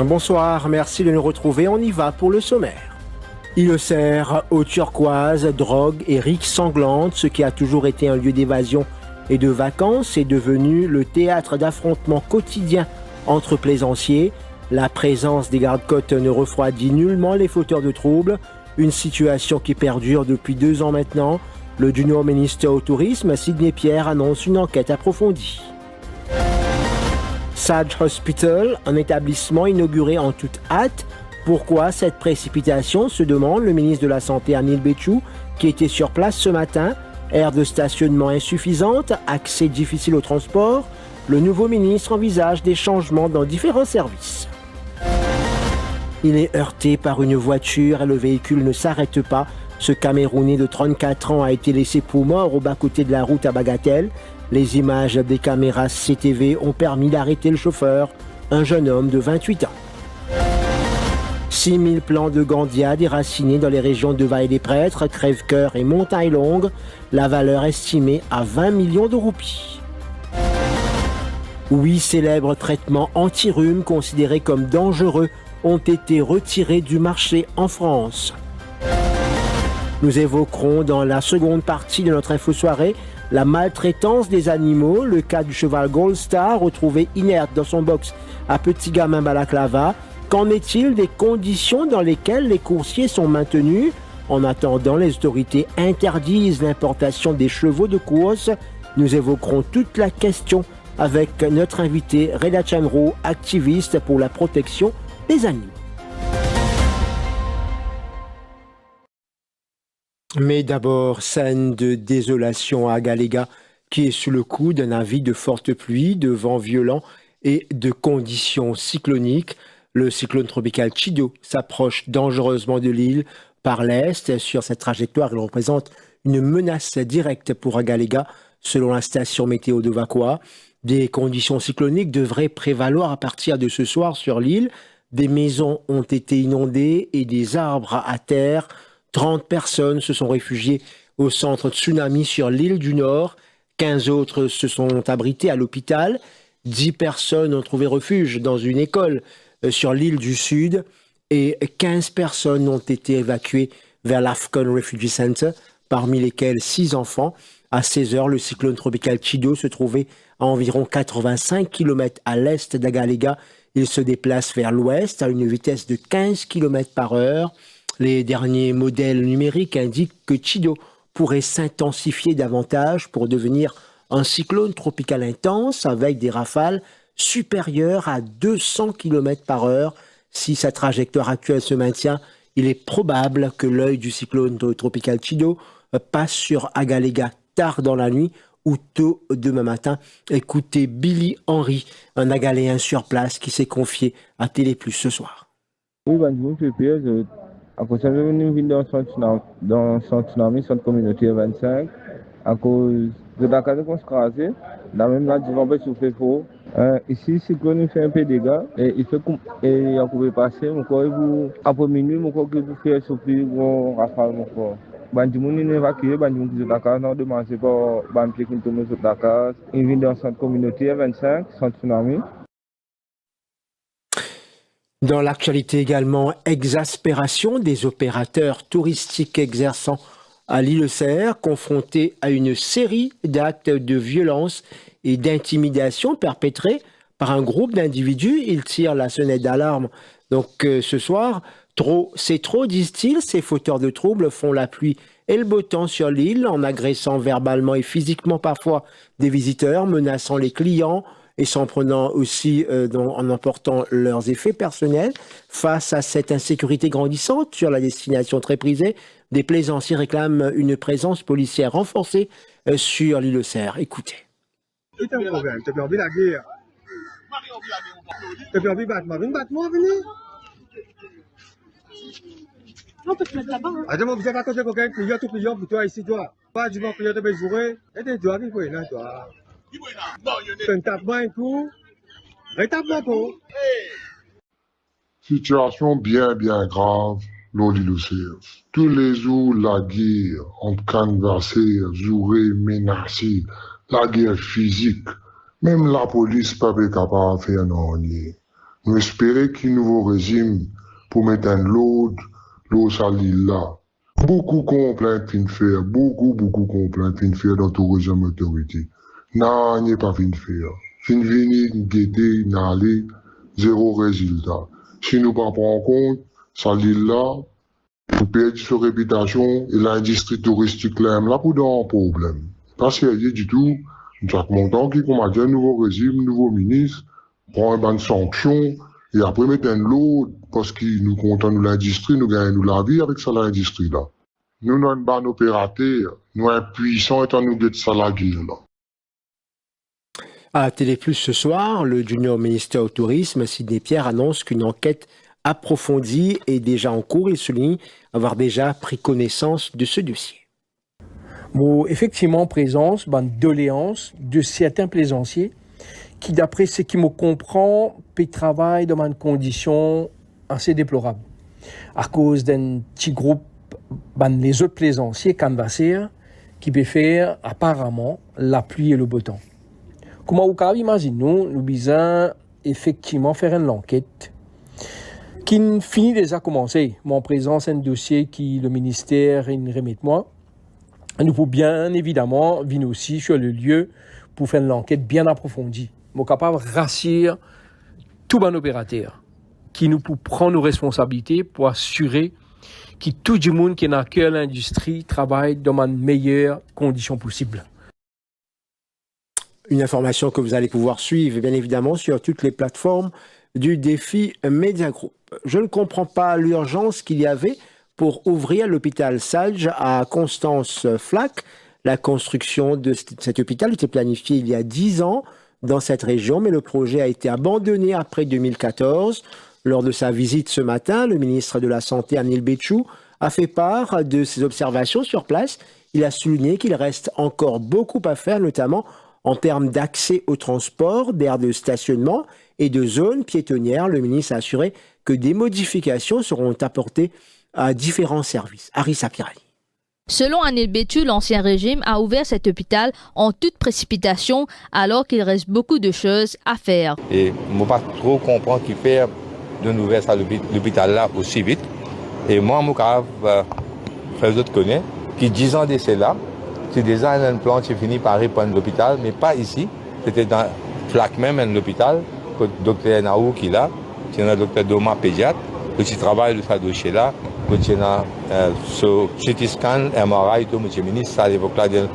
Bonsoir, merci de nous retrouver. On y va pour le sommaire. Île-aux-Cerfs, eau turquoise, drogue et riques sanglantes, ce qui a toujours été un lieu d'évasion et de vacances est devenu le théâtre d'affrontements quotidiens entre plaisanciers. La présence des gardes-côtes ne refroidit nullement les fauteurs de troubles, une situation qui perdure depuis 2 ans maintenant. Le Junior Minister au Tourisme, Sidney Pierre, annonce une enquête approfondie. Sage Hospital, un établissement inauguré en toute hâte. Pourquoi cette précipitation, se demande le ministre de la Santé Anil Béchou, qui était sur place ce matin. Aire de stationnement insuffisante, accès difficile au transport. Le nouveau ministre envisage des changements dans différents services. Il est heurté par une voiture et le véhicule ne s'arrête pas. Ce Camerounais de 34 ans a été laissé pour mort au bas-côté de la route à Bagatelle. Les images des caméras CTV ont permis d'arrêter le chauffeur, un jeune homme de 28 ans. 6000 plants de Gandia déracinés dans les régions de Vallée-des-Prêtres, Crèvecoeur et Montagne-Longue, la valeur estimée à 20 millions de roupies. 8 célèbres traitements anti-rhume considérés comme dangereux ont été retirés du marché en France. Nous évoquerons dans la seconde partie de notre info-soirée la maltraitance des animaux, le cas du cheval Gold Star retrouvé inerte dans son box à Petit Gamin Balaclava. Qu'en est-il des conditions dans lesquelles les coursiers sont maintenus? En attendant, les autorités interdisent l'importation des chevaux de course. Nous évoquerons toute la question avec notre invité Reda Chamrou, activiste pour la protection des animaux. Mais d'abord, scène de désolation à Agaléga, qui est sous le coup d'un avis de forte pluie, de vents violents et de conditions cycloniques. Le cyclone tropical Chido s'approche dangereusement de l'île par l'est. Sur cette trajectoire, il représente une menace directe pour Agaléga, selon la station météo de Vakwa. Des conditions cycloniques devraient prévaloir à partir de ce soir sur l'île. Des maisons ont été inondées et des arbres à terre. 30 personnes se sont réfugiées au centre tsunami sur l'île du Nord. 15 autres se sont abritées à l'hôpital. 10 personnes ont trouvé refuge dans une école sur l'île du Sud. Et 15 personnes ont été évacuées vers l'Afghan Refugee Center, parmi lesquelles 6 enfants. À 16 heures, le cyclone tropical Chido se trouvait à environ 85 km à l'est d'Agaléga. Il se déplace vers l'ouest à une vitesse de 15 km par heure. Les derniers modèles numériques indiquent que Chido pourrait s'intensifier davantage pour devenir un cyclone tropical intense avec des rafales supérieures à 200 km par heure. Si sa trajectoire actuelle se maintient, il est probable que l'œil du cyclone tropical Chido passe sur Agaléga tard dans la nuit ou tôt demain matin. Écoutez Billy Henry, un Agaléen sur place qui s'est confié à Télé Plus ce soir. Oui, à cause de nous venir dans son tsunami, son communauté 25, à cause de la case qu'on se crasé, la même là, du vent souffle fort. Ici, le cyclone fait un peu de dégâts et il fait et on pouvait passer, mon corps, après minuit, mon corps que vous faites souffrir, mon rafale, mon corps. Bandimoun est évacué, Bandimoun qui est Dakar, non demandé par Bampier qui tombe sur Dakar. Il vient dans son communauté 25, son tsunami. Dans l'actualité également, exaspération des opérateurs touristiques exerçant à l'Île-aux-Cerfs, confrontés à une série d'actes de violence et d'intimidation perpétrés par un groupe d'individus. Ils tirent la sonnette d'alarme. Donc ce soir, c'est trop, disent-ils. Ces fauteurs de troubles font la pluie et le beau temps sur l'île en agressant verbalement et physiquement parfois des visiteurs, menaçant les clients, et s'en prenant aussi en emportant leurs effets personnels. Face à cette insécurité grandissante sur la destination très prisée, des plaisanciers réclament une présence policière renforcée sur l'Île-aux-Cerfs. Écoutez. On peut te mettre là-bas. Hein. Attends, vous avez raconté quelqu'un qui y a tout client pour toi ici, toi. Pas du bon client de me jouer. Et t'es toi qui faut là, toi. Tu me tapes un coup. Retape-moi pour. Situation bien grave, l'Île-aux-Cerfs. Tous les jours, la guerre entre canvassés, joués, menacés, la guerre physique. Même la police pas capable de faire non. Nous espérons qu'il nouveau régime pour mettre un l'eau salée là. Beaucoup de complaintes fin faire, beaucoup de complaintes fin faire dans tout régime autorité. Non, n'est pas fin faire. Fin venir, guetter, n'aller, zéro résultat. Si nous ne prenons pas en compte, salée là, pour perdre sa réputation et l'industrie touristique là, pour dans un problème. Pas sérieux du tout. Chaque montant qui combat un nouveau régime, nouveau ministre, prend une bonne sanction, et après mettre un lot, parce qu'il nous compte nous l'industrie, nous gagnons la vie avec ça l'industrie là. Nous n'avons pas un opérateur, nous impuissants étant nous de ça la guerre là. À Télé Plus ce soir, le junior ministère au tourisme, Sidney Pierre, annonce qu'une enquête approfondie est déjà en cours. Il souligne avoir déjà pris connaissance de ce dossier. Bon, effectivement, présence, doléance de certains plaisanciers qui, d'après ce qui me comprend, travaillent dans une condition assez déplorable. À cause d'un petit groupe, les autres plaisanciers canvassés qui peuvent faire apparemment la pluie et le beau temps. Comment vous pouvez imaginer, nous bisons effectivement faire une enquête qui finit déjà commencer. Mon présence, un dossier qui le ministère remet moi. Nous pouvons bien évidemment venir aussi sur le lieu pour faire une enquête bien approfondie. Nous sommes capables de rassurer tout bon opérateur qui nous peut prendre nos responsabilités pour assurer que tout le monde qui est dans l'industrie travaille dans les meilleures conditions possibles. Une information que vous allez pouvoir suivre, bien évidemment, sur toutes les plateformes du défi Media Group. Je ne comprends pas l'urgence qu'il y avait pour ouvrir l'hôpital Salge à Constance-Flac. La construction de cet hôpital était planifiée il y a 10 ans dans cette région, mais le projet a été abandonné après 2014. Lors de sa visite ce matin, le ministre de la Santé, Anil Betchou, a fait part de ses observations sur place. Il a souligné qu'il reste encore beaucoup à faire, notamment en termes d'accès au transport, d'aires de stationnement et de zones piétonnières. Le ministre a assuré que des modifications seront apportées à différents services. Arissa Pirani. Selon Anil Betchou, l'ancien régime a ouvert cet hôpital en toute précipitation alors qu'il reste beaucoup de choses à faire. Et je ne pas trop comprendre qui fait de nous ouvrir l'hôpital là aussi vite. Et moi, je frère d'autres connaît, qui 10 ans d'essai là, c'est déjà un plan qui finit par répondre l'hôpital, mais pas ici. C'était dans Flac même, un hôpital, que le docteur Naou qui est là, c'est un docteur Doma pédiatre, qui travaille de ce dossier là, qui est sur CT scan, MRI, tout, monsieur le ministre, ça l'évoque là de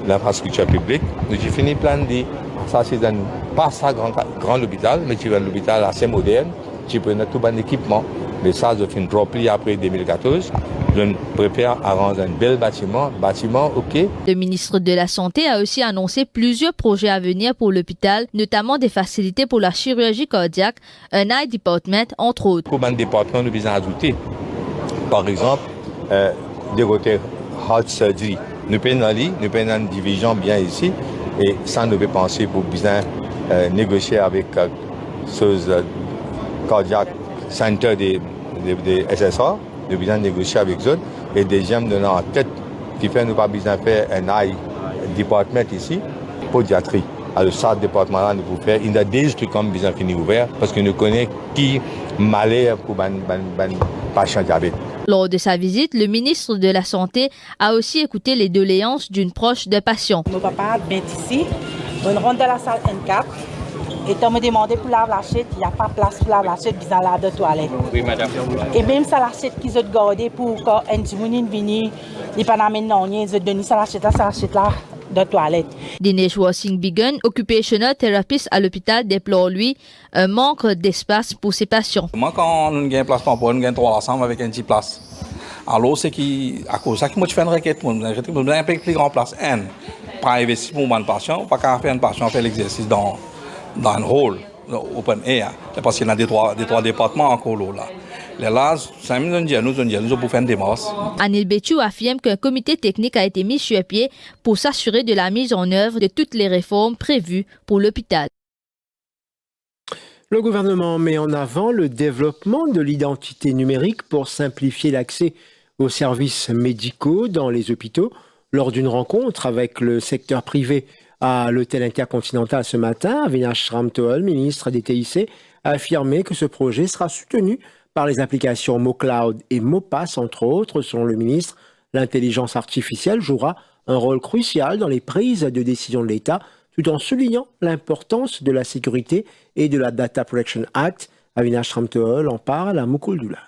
l'infrastructure publique. J'ai fini plein de dire, ça c'est pas ça grand hôpital, mais c'est un hôpital assez moderne, qui prend tout un équipement. Mais ça, je finis rempli après 2014. Je prépare à rendre un bel bâtiment, ok. Le ministre de la Santé a aussi annoncé plusieurs projets à venir pour l'hôpital, notamment des facilités pour la chirurgie cardiaque, un eye department, entre autres. Pour un département, nous avons ajouté, par exemple, des côtés heart surgery. Nous prenons une division bien ici, et ça, nous devons penser pour bien négocier avec ce cardiaque center des SSA. Nous besoin négocier avec eux et deuxième de en tête qui fait nous pas besoin faire un eye département ici pédiatrie. Alors ça département là nous pouvons faire il y a des trucs comme besoin fini ouvert parce que nous connaissons qui malheur pour ban patient diabète. Lors de sa visite, le ministre de la Santé a aussi écouté les doléances d'une proche de patient. Mon papa vient ici, on rentre dans la salle N4. Et on me demandé pour laver l'assiette, il n'y a pas de place pour laver l'assiette, ils ont lavé de toilette. Oui, madame. Et même ça, l'assiette qu'ils ont gardée pour quand un dimounine vini, ils n'ont pas amené non, ils ont donné ça l'assiette là de toilette. Dinesh Wasing Bigan, occupational therapist à l'hôpital, déplore lui un manque d'espace pour ses patients. Moi, quand on a un place pour on a 300 avec une petite place. Alors, c'est à cause de ça que moi, je fais une requête pour nous. Je veux un peu plus grande place. Pas investir pour mon patient, pas qu'à faire un patient faire l'exercice dans un hall, open air, parce qu'il y a des trois départements encore là. Là, ça nous pour faire une démarche. Anil Betchou affirme qu'un comité technique a été mis sur pied pour s'assurer de la mise en œuvre de toutes les réformes prévues pour l'hôpital. Le gouvernement met en avant le développement de l'identité numérique pour simplifier l'accès aux services médicaux dans les hôpitaux. Lors d'une rencontre avec le secteur privé à l'hôtel Intercontinental ce matin, Avinash Ramtol, ministre des TIC, a affirmé que ce projet sera soutenu par les applications MoCloud et MoPass, entre autres. Selon le ministre, l'intelligence artificielle jouera un rôle crucial dans les prises de décision de l'État, tout en soulignant l'importance de la sécurité et de la Data Protection Act. Avinash Ramtool en parle à Mukuldula.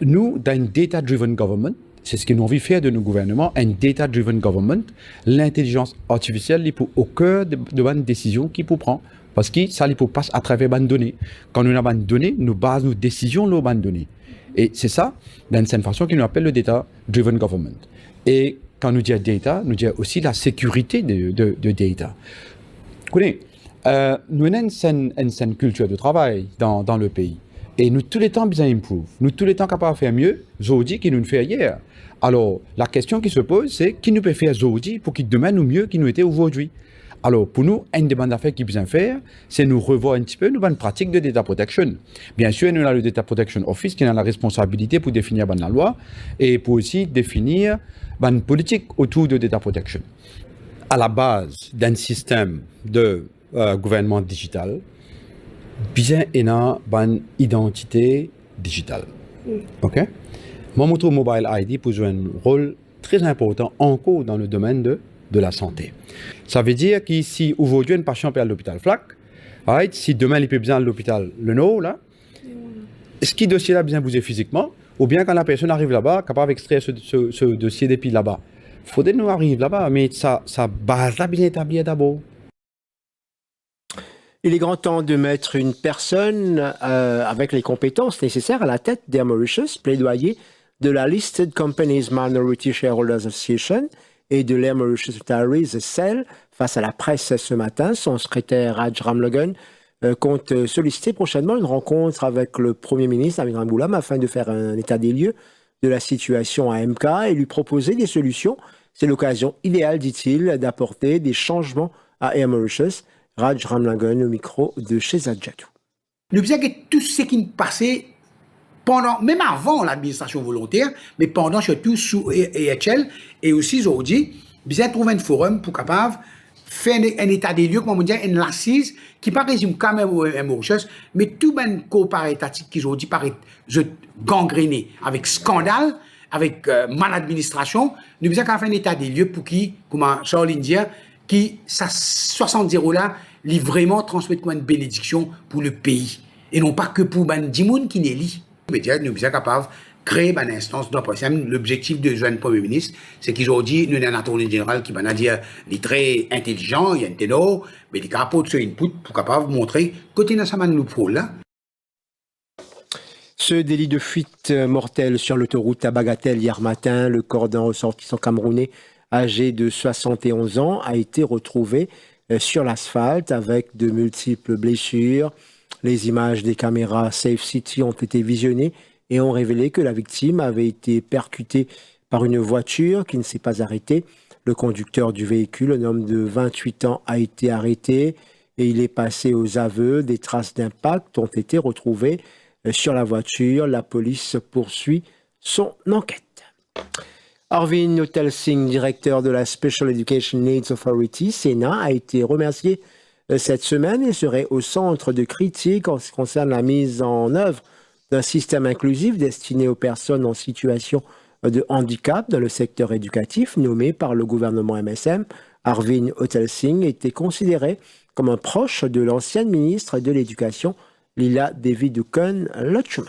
Nous, dans un data-driven government, c'est ce que nous envie de faire de nos gouvernements, un data-driven government, l'intelligence artificielle est au cœur de bonnes décisions qu'il faut prendre. Parce que ça passe à travers les données. Quand nous avons des données, nous basons nos décisions sur les données. Et c'est ça, d'une certaine façon, qu'on appelle le data-driven government. Et quand nous disons data, nous disons aussi la sécurité de data. Vous connaissez, nous avons une culture de travail dans le pays. Et nous, tous les temps, besoin d'improve. Nous, tous les temps, capables de faire mieux, aujourd'hui, qu'il nous fait hier. Alors, la question qui se pose, c'est qui nous peut faire aujourd'hui pour qu'il demain nous mieux qu'il nous était aujourd'hui. Alors, pour nous, une des bonnes affaires qu'il besoin faire, c'est nous revoir un petit peu nos bonnes pratiques de data protection. Bien sûr, nous avons le Data Protection Office qui a la responsabilité pour définir la loi et pour aussi définir une politique autour de data protection. À la base d'un système de gouvernement digital, bien une identité digitale. OK? Mon Mobile ID peut jouer un rôle très important encore dans le domaine de la santé. Ça veut dire que si aujourd'hui un patient peut aller à l'hôpital FLAC, right, si demain il peut bien à l'hôpital Le Nord, là, est-ce que ce dossier-là bien bougé physiquement, ou bien quand la personne arrive là-bas, capable d'extraire ce dossier depuis là-bas. Il faudrait nous arrive là-bas, mais ça base là bien établie d'abord. Il est grand temps de mettre une personne avec les compétences nécessaires à la tête d'Air Mauritius, plaidoyer de la Listed Companies Minority Shareholders Association et de l'Air Mauritius Retirees SEL face à la presse ce matin. Son secrétaire Raj Ramlogan compte solliciter prochainement une rencontre avec le Premier ministre Amin Ramgoolam afin de faire un état des lieux de la situation à MK et lui proposer des solutions. C'est l'occasion idéale, dit-il, d'apporter des changements à Air Mauritius. Raj Ramlogan au micro de Shehzad Jattou. Nous disons que tout ce qui passait pendant, même avant l'administration volontaire, mais pendant surtout sous EHL et aussi aujourd'hui, bien trouver un forum pour capable faire un état des lieux, comme on dit, une assise qui pas résume quand même aux Mauritius, mais tout ben coopératif qui aujourd'hui paraît gangréné avec scandale, avec maladministration. Nous disons qu'on fait un état des lieux pour qui, comme Charles India, qui ça 60 € là, li vraiment transmettre comme une bénédiction pour le pays et non pas que pour ben dimoun qui n'est li. Médias nous sommes capables de créer une instance d'opposition. L'objectif de jeune Premier ministre, c'est qu'aujourd'hui, nous avons un attorney général qui va dire il est très intelligent, il y a un ténor, mais il est capable de input pour capable montrer côté dans sa main le là. Ce délit de fuite mortelle sur l'autoroute à Bagatelle hier matin, le corps d'un ressortissant camerounais âgé de 71 ans a été retrouvé sur l'asphalte avec de multiples blessures. Les images des caméras Safe City ont été visionnées et ont révélé que la victime avait été percutée par une voiture qui ne s'est pas arrêtée. Le conducteur du véhicule, un homme de 28 ans, a été arrêté et il est passé aux aveux. Des traces d'impact ont été retrouvées sur la voiture. La police poursuit son enquête. Arvin Ottelsing, directeur de la Special Education Needs Authority, Sénat, a été remercié cette semaine et serait au centre de critiques en ce qui concerne la mise en œuvre d'un système inclusif destiné aux personnes en situation de handicap dans le secteur éducatif, nommé par le gouvernement MSM. Arvin Ottelsing était considéré comme un proche de l'ancienne ministre de l'Éducation, Lila Devi-Dukan-Lutchman.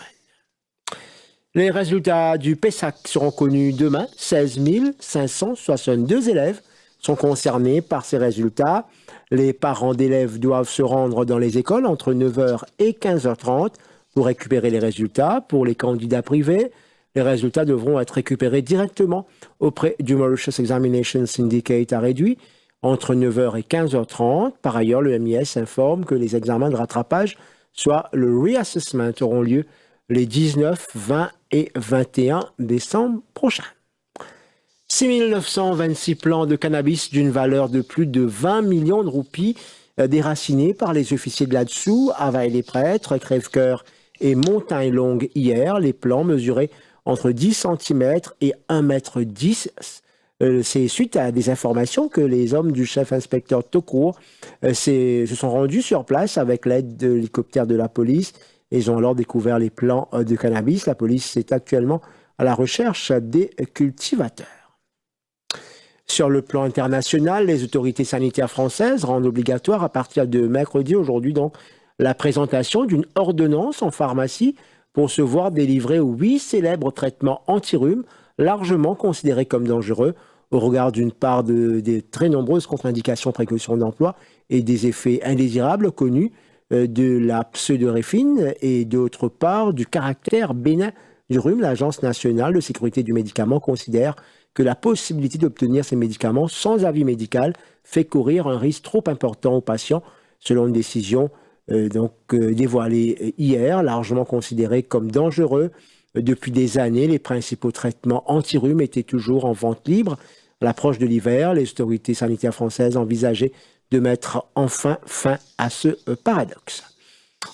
Les résultats du PESAC seront connus demain. 16 562 élèves sont concernés par ces résultats. Les parents d'élèves doivent se rendre dans les écoles entre 9h et 15h30 pour récupérer les résultats. Pour les candidats privés, les résultats devront être récupérés directement auprès du Mauritius Examination Syndicate à réduit entre 9h et 15h30. Par ailleurs, le MIS informe que les examens de rattrapage, soit le reassessment, auront lieu les 19, 20 et 21 décembre prochains. 6 926 plants de cannabis d'une valeur de plus de 20 millions de roupies déracinés par les officiers de là-dessous, Availle-les-Prêtres, Crèvecoeur et Montagne-Longue hier. Les plants mesuraient entre 10 cm et 1,10 m C'est suite à des informations que les hommes du chef inspecteur Tokour se sont rendus sur place avec l'aide de l'hélicoptère de la police. Ils ont alors découvert les plants de cannabis. La police est actuellement à la recherche des cultivateurs. Sur le plan international, les autorités sanitaires françaises rendent obligatoire à partir de mercredi, aujourd'hui donc, la présentation d'une ordonnance en pharmacie pour se voir délivrer 8 célèbres traitements anti-rhume largement considérés comme dangereux au regard d'une part des très nombreuses contre-indications précautions d'emploi et des effets indésirables connus de la pseudoréphine et d'autre part du caractère bénin du rhume. L'Agence nationale de sécurité du médicament considère que la possibilité d'obtenir ces médicaments sans avis médical fait courir un risque trop important aux patients, selon une décision dévoilée hier, largement considérée comme dangereux. Depuis des années, les principaux traitements anti-rhume étaient toujours en vente libre. À l'approche de l'hiver, les autorités sanitaires françaises envisageaient de mettre enfin fin à ce paradoxe.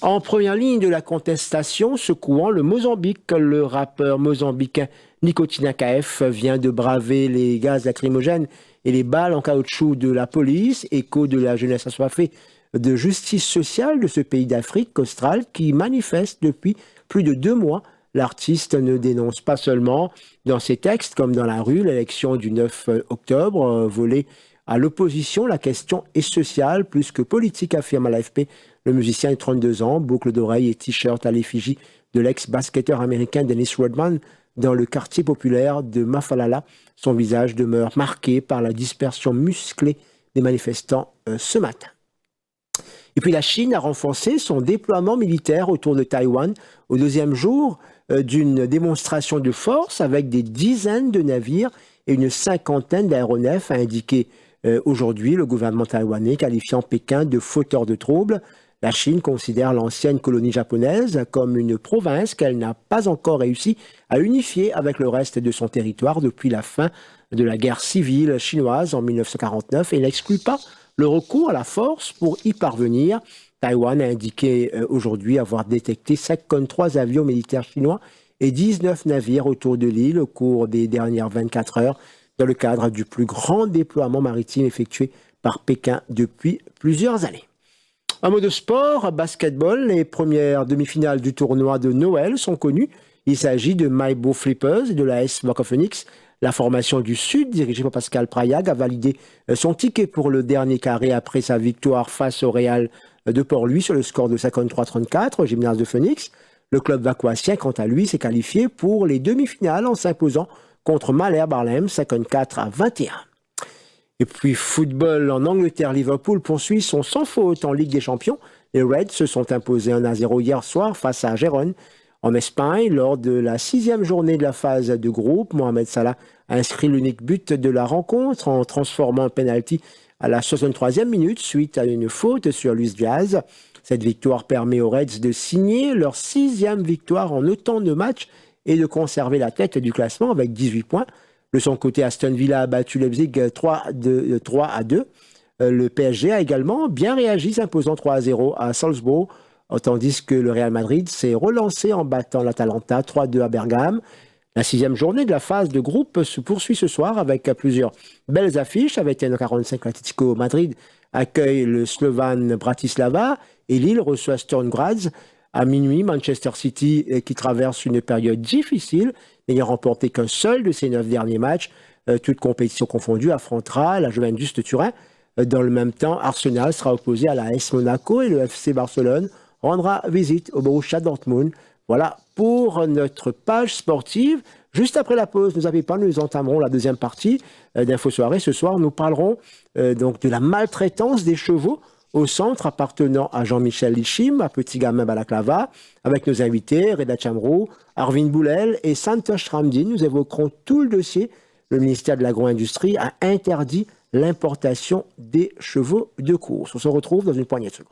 En première ligne de la contestation secouant le Mozambique, le rappeur mozambicain Nicotina KF vient de braver les gaz lacrymogènes et les balles en caoutchouc de la police, écho de la jeunesse assoiffée de justice sociale de ce pays d'Afrique australe qui manifeste depuis plus de 2 mois. L'artiste ne dénonce pas seulement dans ses textes, comme dans la rue, l'élection du 9 octobre, volée à l'opposition. La question est sociale plus que politique, affirme à l'AFP. Le musicien de 32 ans, boucle d'oreilles et t-shirt à l'effigie de l'ex-basketteur américain Dennis Rodman dans le quartier populaire de Mafalala. Son visage demeure marqué par la dispersion musclée des manifestants ce matin. Et puis la Chine a renforcé son déploiement militaire autour de Taïwan au 2e jour d'une démonstration de force avec des dizaines de navires et une 50aine d'aéronefs, a indiqué aujourd'hui le gouvernement taïwanais, qualifiant Pékin de fauteur de troubles. La Chine considère l'ancienne colonie japonaise comme une province qu'elle n'a pas encore réussi à unifier avec le reste de son territoire depuis la fin de la guerre civile chinoise en 1949 et n'exclut pas le recours à la force pour y parvenir. Taïwan a indiqué aujourd'hui avoir détecté 53 avions militaires chinois et 19 navires autour de l'île au cours des dernières 24 heures dans le cadre du plus grand déploiement maritime effectué par Pékin depuis plusieurs années. Un mot de sport, basketball, les premières demi-finales du tournoi de Noël sont connues. Il s'agit de Maibo Flippers et de l'AS Wacker Phoenix. La formation du Sud, dirigée par Pascal Prayag, a validé son ticket pour le dernier carré après sa victoire face au Real de Port-Louis sur le score de 53-34 au gymnase de Phoenix. Le club vacoissien, quant à lui, s'est qualifié pour les demi-finales en s'imposant contre Malherbe Haarlem 54-21. Et puis football en Angleterre, Liverpool poursuit son sans faute en Ligue des Champions. Les Reds se sont imposés 1-0 hier soir face à Gérone. En Espagne, lors de la 6e journée de la phase de groupe, Mohamed Salah a inscrit l'unique but de la rencontre en transformant un penalty à la 63e minute suite à une faute sur Luis Diaz. Cette victoire permet aux Reds de signer leur 6e victoire en autant de matchs et de conserver la tête du classement avec 18 points. De son côté, Aston Villa a battu Leipzig 3-2. Le PSG a également bien réagi, s'imposant 3-0 à Salzbourg, tandis que le Real Madrid s'est relancé en battant l'Atalanta 3-2 à Bergame. La 6e journée de la phase de groupe se poursuit ce soir avec plusieurs belles affiches. Avec N45, l'Atlético Madrid accueille le Slovan Bratislava et Lille reçoit Sturm Graz. À minuit, Manchester City, qui traverse une période difficile, n'ayant remporté qu'un seul de ses 9 derniers matchs, toutes compétitions confondues, affrontera la Juventus de Turin. Dans le même temps, Arsenal sera opposé à la AS Monaco et le FC Barcelone rendra visite au Borussia Dortmund. Voilà pour notre page sportive. Juste après la pause, nous entamerons la deuxième partie d'Info Soirée. Ce soir, nous parlerons donc de la maltraitance des chevaux au centre appartenant à Jean-Michel Lichim, à Petit Gamin Balaklava, avec nos invités, Reda Chamrou, Arvin Boulel et Santosh Ramdin. Nous évoquerons tout le dossier. Le ministère de l'Agro-Industrie a interdit l'importation des chevaux de course. On se retrouve dans une poignée de secondes.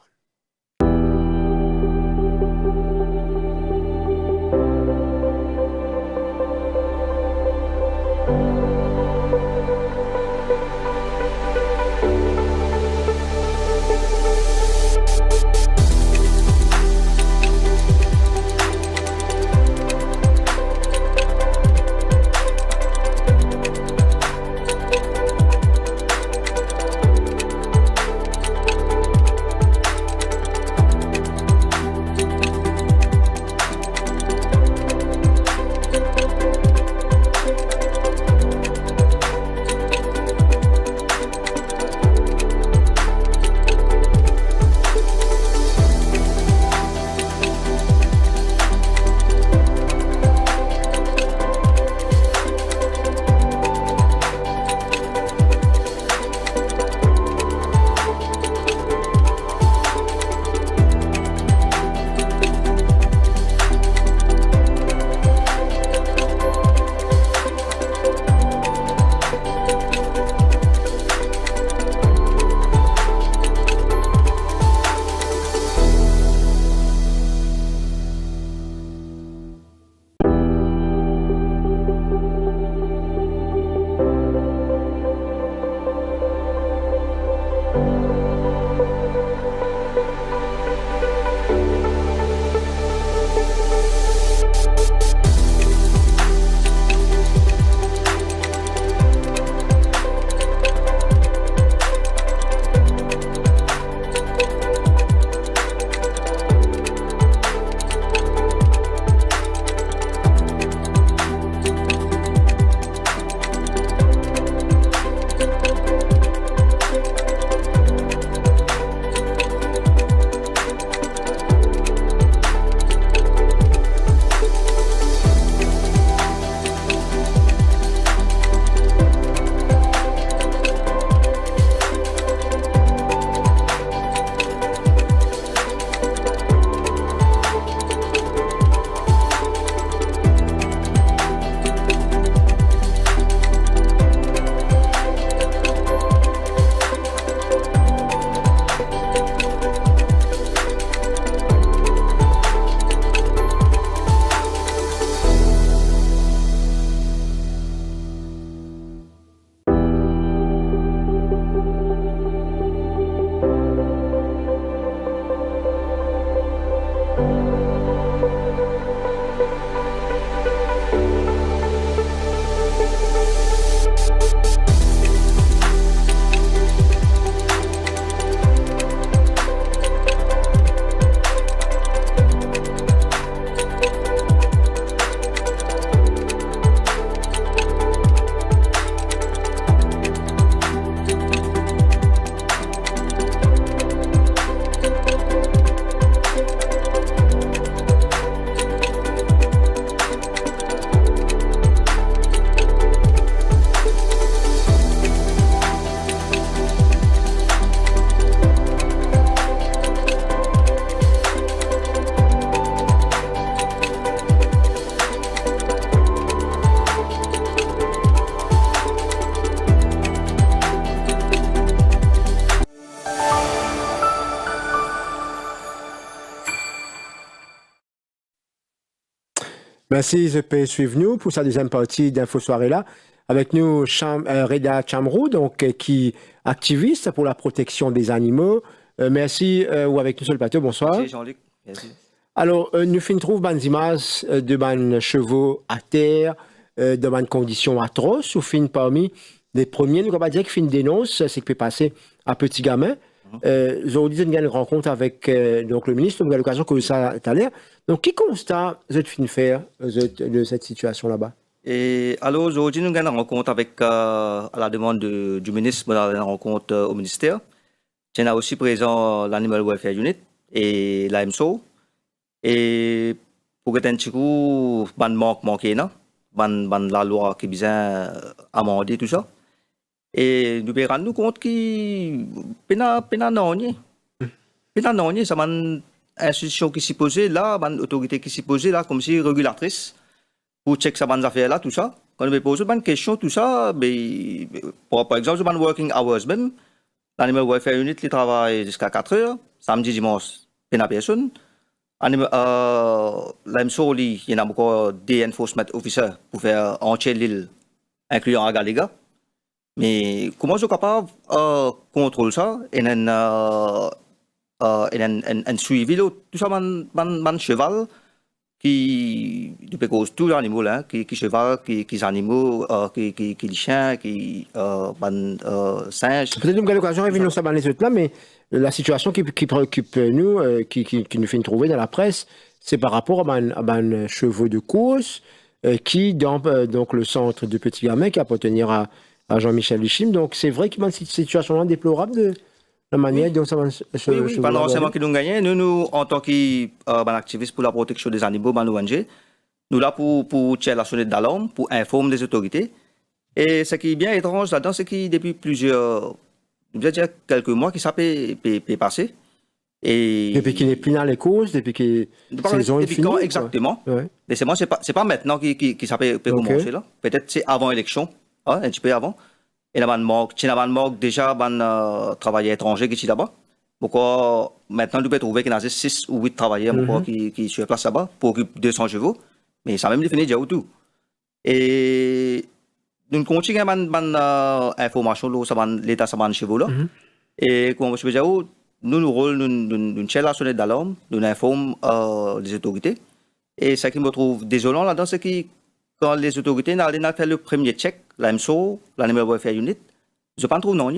Merci, je peux suivre nous pour sa deuxième partie d'Info Soirée là. Avec nous, Reda Chamrou, donc, qui est activiste pour la protection des animaux. Merci, ou avec nous sur le plateau, bonsoir. Merci Jean-Luc. Merci. Alors, nous trouvons des images de ban chevaux à terre, dans des conditions atroces, ou fin parmi les premiers, nous avons dire qui fin dénonce ce qui peut passer à petit gamin. Aujourd'hui, j'ai une rencontre avec donc, le ministre, vous avez l'occasion que ça tout à l'heure. Donc, qui constate vous êtes fin faire de cette situation là-bas? Et alors aujourd'hui, nous avons une rencontre avec, à la demande du ministre, nous avons une rencontre au ministère. Il y a aussi présent l'Animal Welfare Unit et l'AMSO. Et pour que tu aies un petit coup, manqué, la loi qui est bien amendée, tout ça. Et nous pouvons rendre compte qu'il y a une institution qui s'y posée là, une autorité qui s'y posée là, comme si régulatrice, pour checker ça, bonnes affaires là, tout ça. Quand on pose une question, tout ça, par exemple, sur working hours même, l'Animal Welfare Unit, il travaille jusqu'à 4 heures, samedi, dimanche, il n'y a personne. L'AMSO, il y a encore des enforcement officers pour faire entier l'île, incluant Agalega. Mais comment je suis capable de contrôler ça et un suivi, tout ça, un cheval qui cause tous les animaux, là, qui cheval, qui animaux, qui les chiens, qui singes. Peut-être nous avons l'occasion de revenir sur les autres là, mais la situation qui préoccupe nous, qui nous fait trouver dans la presse, c'est par rapport à un chevaux de course qui, dans donc, le centre de Petit Gamin, qui appartenir à Jean-Michel Lichim. Donc, c'est vrai qu'il y a une situation déplorable de la manière dont ça va se oui, pendant l'enseignement que nous gagnons, nous, en tant qu'activistes pour la protection des animaux, nous là pour tirer la sonnette d'alarme, pour informer les autorités. Et ce qui est bien étrange là-dedans, c'est que depuis quelques mois, ça peut passer. Et depuis qu'il n'est plus dans les causes, depuis que la saison est finie. Exactement. Ouais. Mais c'est pas maintenant que ça peut commencer là. Peut-être c'est avant l'élection. un petit peu avant. Et là, il y a déjà un travail étranger qui est là-bas. Pourquoi maintenant, nous pouvons trouver qu'il y a 6 ou 8 travailleurs qui sont sur place là-bas pour occuper 200 chevaux. Mais ça même définit déjà tout. Et nous continuons à avoir des informations sur l'état de ces chevaux là. Et comme je veux dire, nous rôle, nous cherchons la sonnette d'alarme, nous informons les autorités. Et ce qui me trouve désolant là-dedans, c'est que quand les autorités n'ont fait le premier check, l'AMSO, l'Animal Welfare Unit, je ne pas trouve non.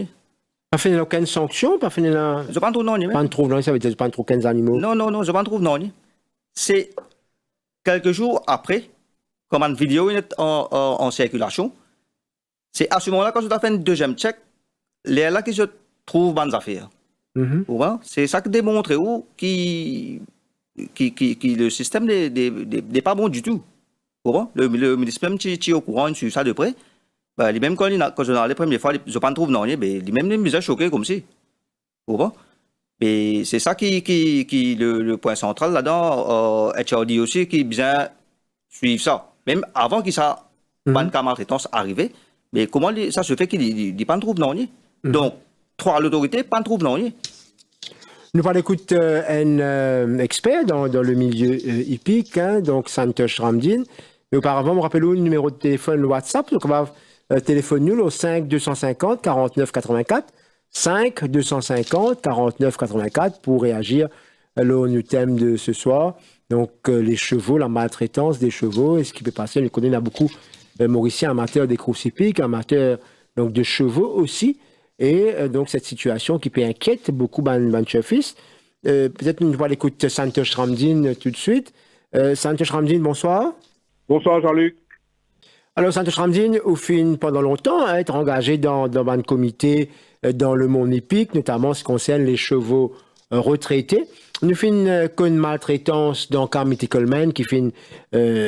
Pas fait aucune sanction, pas fait la... Je ne pas trouve non. Pas trouve non, ça veut dire que je ne trouve aucun animaux. Non, je ne pas trouve non. C'est quelques jours après, comme une vidéo est en circulation, c'est à ce moment-là, quand je dois faire un deuxième check, les là qui se trouvent bonnes affaires. C'est ça qui démontre que le système n'est pas bon du tout. Le ministre même qui est au courant sur ça de près, même quand je l'ai les premières fois, je ne pas trouve non, mais même il me choqué comme si. Et c'est ça qui le point central là-dedans, HRD aussi, qui bien suivre ça. Même avant qu'il ça, pas de maltraitance arrivé, mais comment ça se fait qu'il ne pas trouve non. Donc, l'autorité, pas trouve non. Nous allons écouter un expert dans le milieu hippique, donc Santosh Ramdin. Mais auparavant, je me rappelle le numéro de téléphone WhatsApp. Donc, on va téléphoner nous au 5 250 49 84. 5 250 49 84 pour réagir au thème de ce soir. Donc, les chevaux, la maltraitance des chevaux et ce qui peut passer. On connaît beaucoup Mauricien, amateur des courses hippiques, amateur donc, de chevaux aussi. Et donc, cette situation qui peut inquiéter beaucoup de chefistes. Peut-être nous allons écouter Santosh Ramdin tout de suite. Santosh Ramdin, bonsoir. Bonsoir Jean-Luc. Alors Santosh Ramdin, au fin pendant longtemps, être engagé dans un comité dans le monde hippique, notamment ce qui concerne les chevaux retraités. Nous fin qu'une maltraitance dans Carmity Coleman qui fin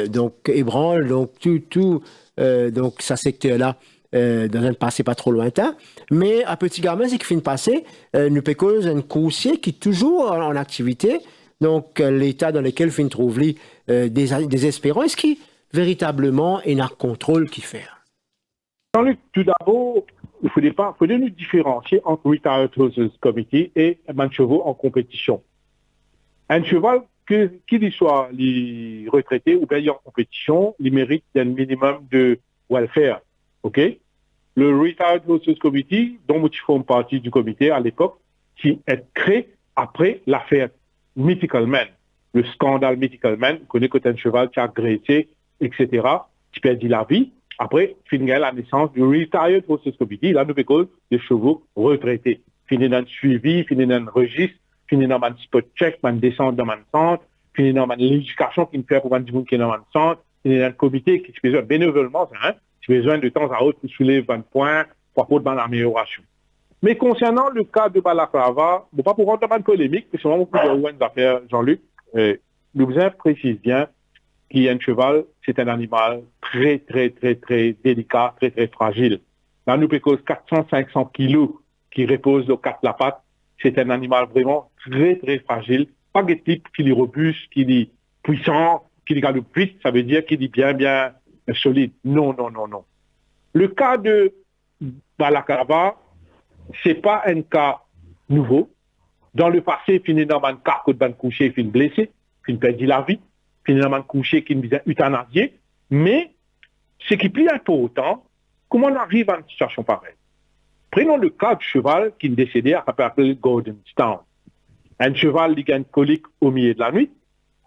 donc ébranle donc tout donc ce secteur-là dans un passé pas trop lointain. Mais à Petit Gamin, c'est qui fin passé, nous pécose un coursier qui est toujours en activité. Donc, l'état dans lequel fin trouve des espérants, est-ce qu'il véritablement est un contrôle qui fait? Jean-Luc, tout d'abord, il faut nous différencier entre Retired Horses Committee et un cheval en compétition. Un cheval que qu'ils soient les retraités ou bien en compétition, ils méritent un minimum de welfare. OK? Le Retired Workers Committee, dont nous faisons partie du comité à l'époque, qui est créé après l'affaire Mythical Man. Le scandale Mythical Man, on connaît que c'est un cheval qui a agressé, etc., qui perdit la vie. Après, finit la naissance du Retired Workers Committee. Là, nous faisons des chevaux retraités. Finit dans le suivi, finit dans le registre, finit dans le spot check, dans le descente dans le centre, finit dans l'éducation qui nous fait pour les gens qui sont dans le centre, finit dans le comité qui fait besoin bénévolement, hein, qui a besoin de temps à autre pour soulever 20 points pour apporter dans l'amélioration. Mais concernant le cas de Balaclava, bon, pas pour rentrer dans une polémique, parce que c'est vraiment beaucoup de affaires, Jean-Luc, nous vous précise bien qu'un cheval, c'est un animal très, très, très, très délicat, très, très fragile. Là, nous pèse 400-500 kilos qui repose aux quatre la patte. C'est un animal vraiment très, très fragile. Pas de type qui est robuste, qui est puissant, qui est de vite, ça veut dire qu'il est bien, bien solide. Non, non, non, non. Le cas de Balaclava, c'est pas un cas nouveau. Dans le passé, il y a un cas où il couché, il blessé, il perdit la vie, il y a un couché qui est euthanasié. Mais ce qui est plus important, comment on arrive à une situation pareille? Prenons le cas du cheval qui est décédé à s'appeler Golden Town. Un cheval qui a une colique au milieu de la nuit.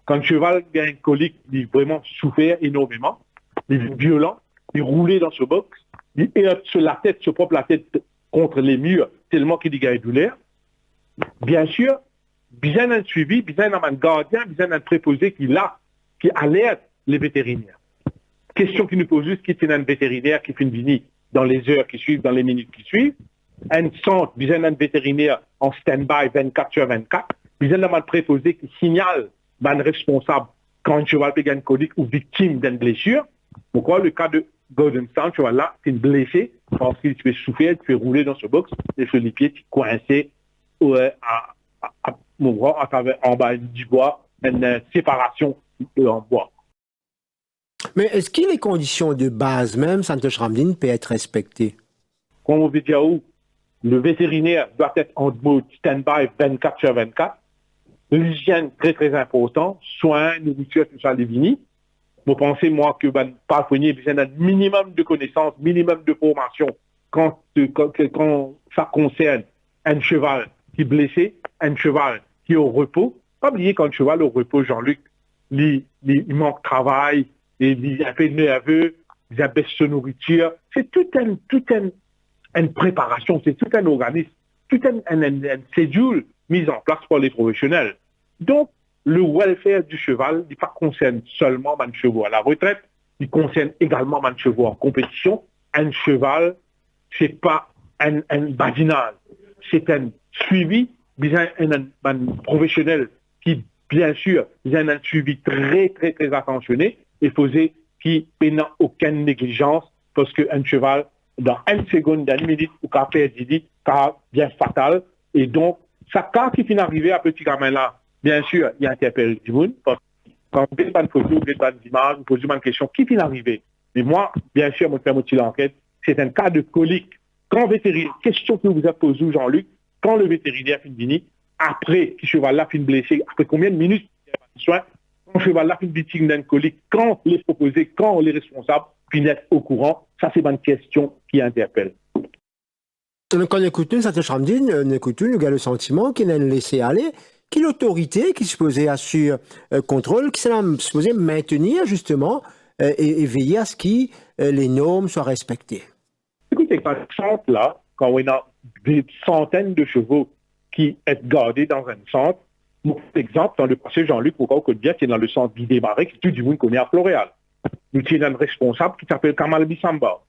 Quand un cheval a une colique, il vraiment souffert énormément. Il est violent, il roulait dans ce box, il heurte se propre la tête contre les murs tellement qu'il a une douleur. Bien sûr, besoin d'un suivi, besoin d'un gardien, besoin d'un préposé qui alerte les vétérinaires. Question qui nous pose juste qui est un vétérinaire qui fait une visite dans les heures qui suivent, dans les minutes qui suivent. Un centre, besoin d'un vétérinaire en stand-by 24/24. Besoin d'un préposé qui signale un responsable quand un cheval peut une colique ou victime d'une blessure. Pourquoi le cas de Golden Town, cheval là, c'est blessé parce qu'il se fait souffrir, il se fait rouler dans ce box, et sur les pieds, coincé à travers en bas du bois, une séparation en bois. Mais est-ce que les conditions de base même, Santosh Ramdin, peuvent être respectées? Comme on veut dire où, le vétérinaire doit être en mode stand-by 24/24. L'hygiène très très important, soins, nourriture, tout ça, les vinis. Vous pensez, moi, que le palefrenier a besoin d'un minimum de connaissances, minimum de formation quand ça concerne un cheval qui est blessé, un cheval qui est au repos. Pas oublier qu'un cheval au repos, Jean-Luc, il manque de travail, il est un peu nerveux, il baisse sa nourriture. C'est une préparation, c'est tout un organisme, tout un schedule mis en place par les professionnels. Donc, le welfare du cheval, il ne concerne seulement les chevaux à la retraite, il concerne également les chevaux en compétition. Un cheval, ce n'est pas un badinage, c'est un suivi, un professionnel qui, bien sûr, il y a un suivi très, très, très attentionné et faisait qui n'a aucune négligence parce qu'un cheval, dans une seconde, dans une minute, ou qu'à perdre dit, cas bien fatal. Et donc, ça, cas qui finit arrivé à petit gamin là, bien sûr, il interpelle du monde. Parce que quand vous faites une photo, vous faites une image, vous posez une question, qui finit arrivé? Mais moi, bien sûr, je fais l'enquête, c'est un cas de colique. Quand vétérinaire, question que vous avez posée, Jean-Luc, quand le vétérinaire finit, après que ce cheval-là finit blessé, après combien de minutes il y a de soins, quand le cheval-là finit victime d'un colique, quand les proposés, quand les responsables finissent au courant, ça c'est une question qui interpelle. Quand on écoute nous, Santosh Ramdin, nous avons le sentiment qu'il a laissé aller, qu'il l'autorité qui se posait à sur contrôle, qui se supposait maintenir justement et veiller à ce que les normes soient respectées. Écoutez, par exemple, là, quand on a des centaines de chevaux qui sont gardés dans un centre, par exemple, dans le passé, Jean-Luc, pourquoi on connaît bien, qui est dans le centre Bidémaré, que tout le monde connaît à Floréal. Nous avons un responsable qui s'appelle Kamal Bissamba.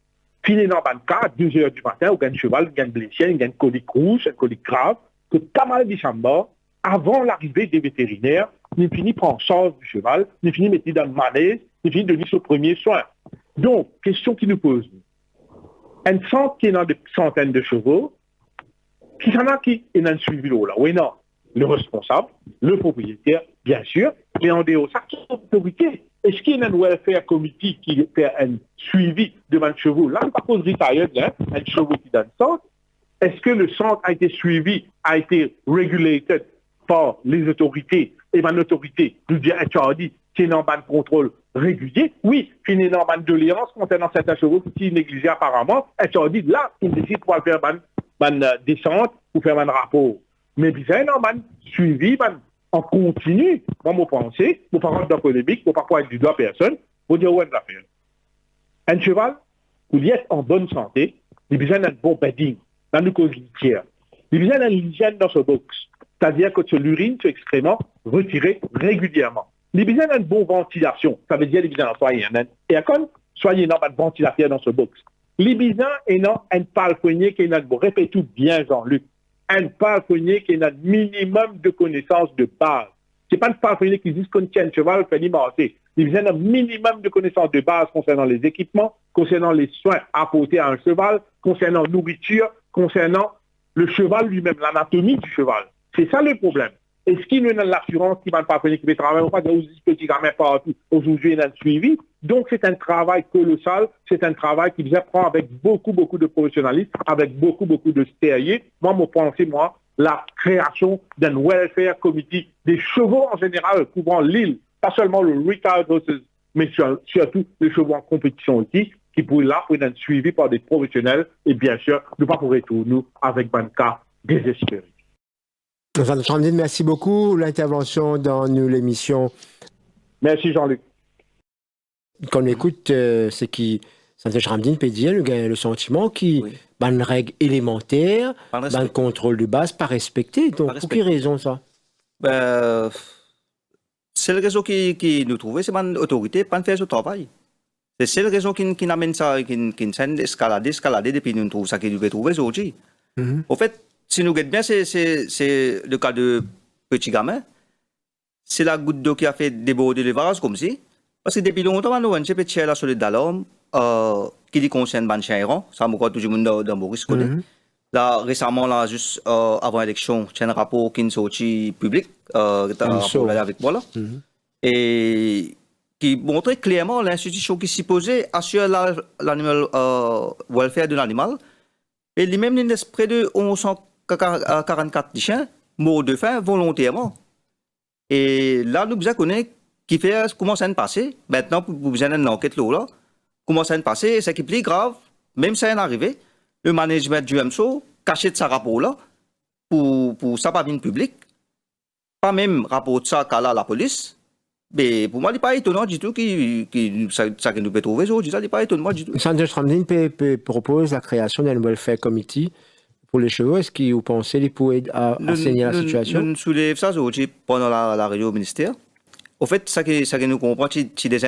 Fini dans le cas, à 2 heures du matin, il y a un cheval, il y a une blessure, il y a une colique rouge, une colique grave, que Kamal Bissamba, avant l'arrivée des vétérinaires, il finit prendre en charge du cheval, il finit mettre dans le malaise, il finit donner son premier soin. Donc, question qui nous pose. Un centre qui est dans des centaines de chevaux, qui s'en a qui est dans le suivi là? Oui, non. Le responsable, le propriétaire, bien sûr, mais en dehors, ça, c'est l'autorité. Est-ce qu'il y a un welfare committee qui fait un suivi de mes chevaux? Là, on ne parle pas de retired, hein, un chevaux qui donne le centre. Est-ce que le centre a été suivi, a été regulated par les autorités et mon autorité, nous dire, dit, qui est dans un contrôle régulier, oui, fini dans une doléance concernant certains chevaux qui sont négligés apparemment, dit, là, il décide pour faire une descente, pour faire un rapport. Mais bien, dans un suivi, en continu, moi, je pense, je parle de polémique, je ne parle pas du doigt à personne, je dire, où est l'affaire. Un cheval, il est en bonne santé, il a besoin d'un bon bedding, dans une cause litière. Il a besoin d'une hygiène dans ce box. C'est-à-dire que l'urine, c'est excrément retiré régulièrement. Il a besoin d'une bonne ventilation. Ça veut dire qu'il a besoin d'un soyez dans une ventilateur dans ce box. Il a besoin d'un palefrenier qui est un, répète tout bien, Jean-Luc, un palefrenier qui est un minimum de connaissances de base. Ce n'est pas un palefrenier qui dit qu'on tient un cheval, fait l'immenser. Il y a un minimum de connaissances de base concernant les équipements, concernant les soins apportés à un cheval, concernant la nourriture, concernant le cheval lui-même, l'anatomie du cheval. C'est ça le problème. Est-ce qu'il y a l'assurance qui va pas faire qui travailler, on va dire aux petits gamins partout, aujourd'hui il y a un suivi. Donc c'est un travail colossal, c'est un travail qui prend avec beaucoup de professionnalisme, avec beaucoup de sérieux. Moi, mon pensée, la création d'un welfare committee des chevaux en général couvrant l'île, pas seulement le retired horses, mais surtout les chevaux en compétition aussi, qui pourraient là pour être suivis par des professionnels et bien sûr, ne pas pour retourner avec un cas désespéré. Merci beaucoup pour l'intervention dans l'émission. Merci Jean-Luc. Quand on écoute ce qui Santosh Ramdin peut dire, le sentiment qui une règle élémentaire, un contrôle de base pas respecté. Donc pour quelle raison ça? C'est la raison qui nous trouvait, c'est une autorité pas faire ce travail. C'est la raison qui amène ça, qui s'est escaladé depuis nous trouvons ça qui devait trouver aujourd'hui. En fait, si nous regardons bien, c'est le cas de petit gamin. C'est la goutte d'eau qui a fait déborder le vase comme si. Parce que depuis longtemps, nous avons un petit peu la solide d'alarme qui concerne les chiens errants. Ça, je crois que tout le monde dans Maurice connaît. Là, récemment, là, juste avant l'élection, il y a un rapport qui est sorti public, avec moi là, et qui montrait clairement l'institution qui supposait assurer l'animal welfare de l'animal. Et lui-même, il y a près de 1144 chiens morts de faim volontairement. Et là, nous avons connu qui fait comment ça se passer. Maintenant, pour vous avez une enquête là, comment ça se passer, c'est qui est plus grave, même si ça est arrivé, le management du MSO caché de ce rapport-là pour ça pas venir public, pas même rapport de ça qu'à la police. Mais pour moi, il n'est pas étonnant du tout ça que nous pouvons trouver aujourd'hui, il n'est pas étonnant du tout. Santosh Ramdin propose la création d'un welfare committee pour les chevaux. Est-ce que vous pensez qu'il pourrait assainir la situation? Nous soulevons ça aujourd'hui pendant la réunion au ministère. Au fait, ça que nous comprenons, c'est des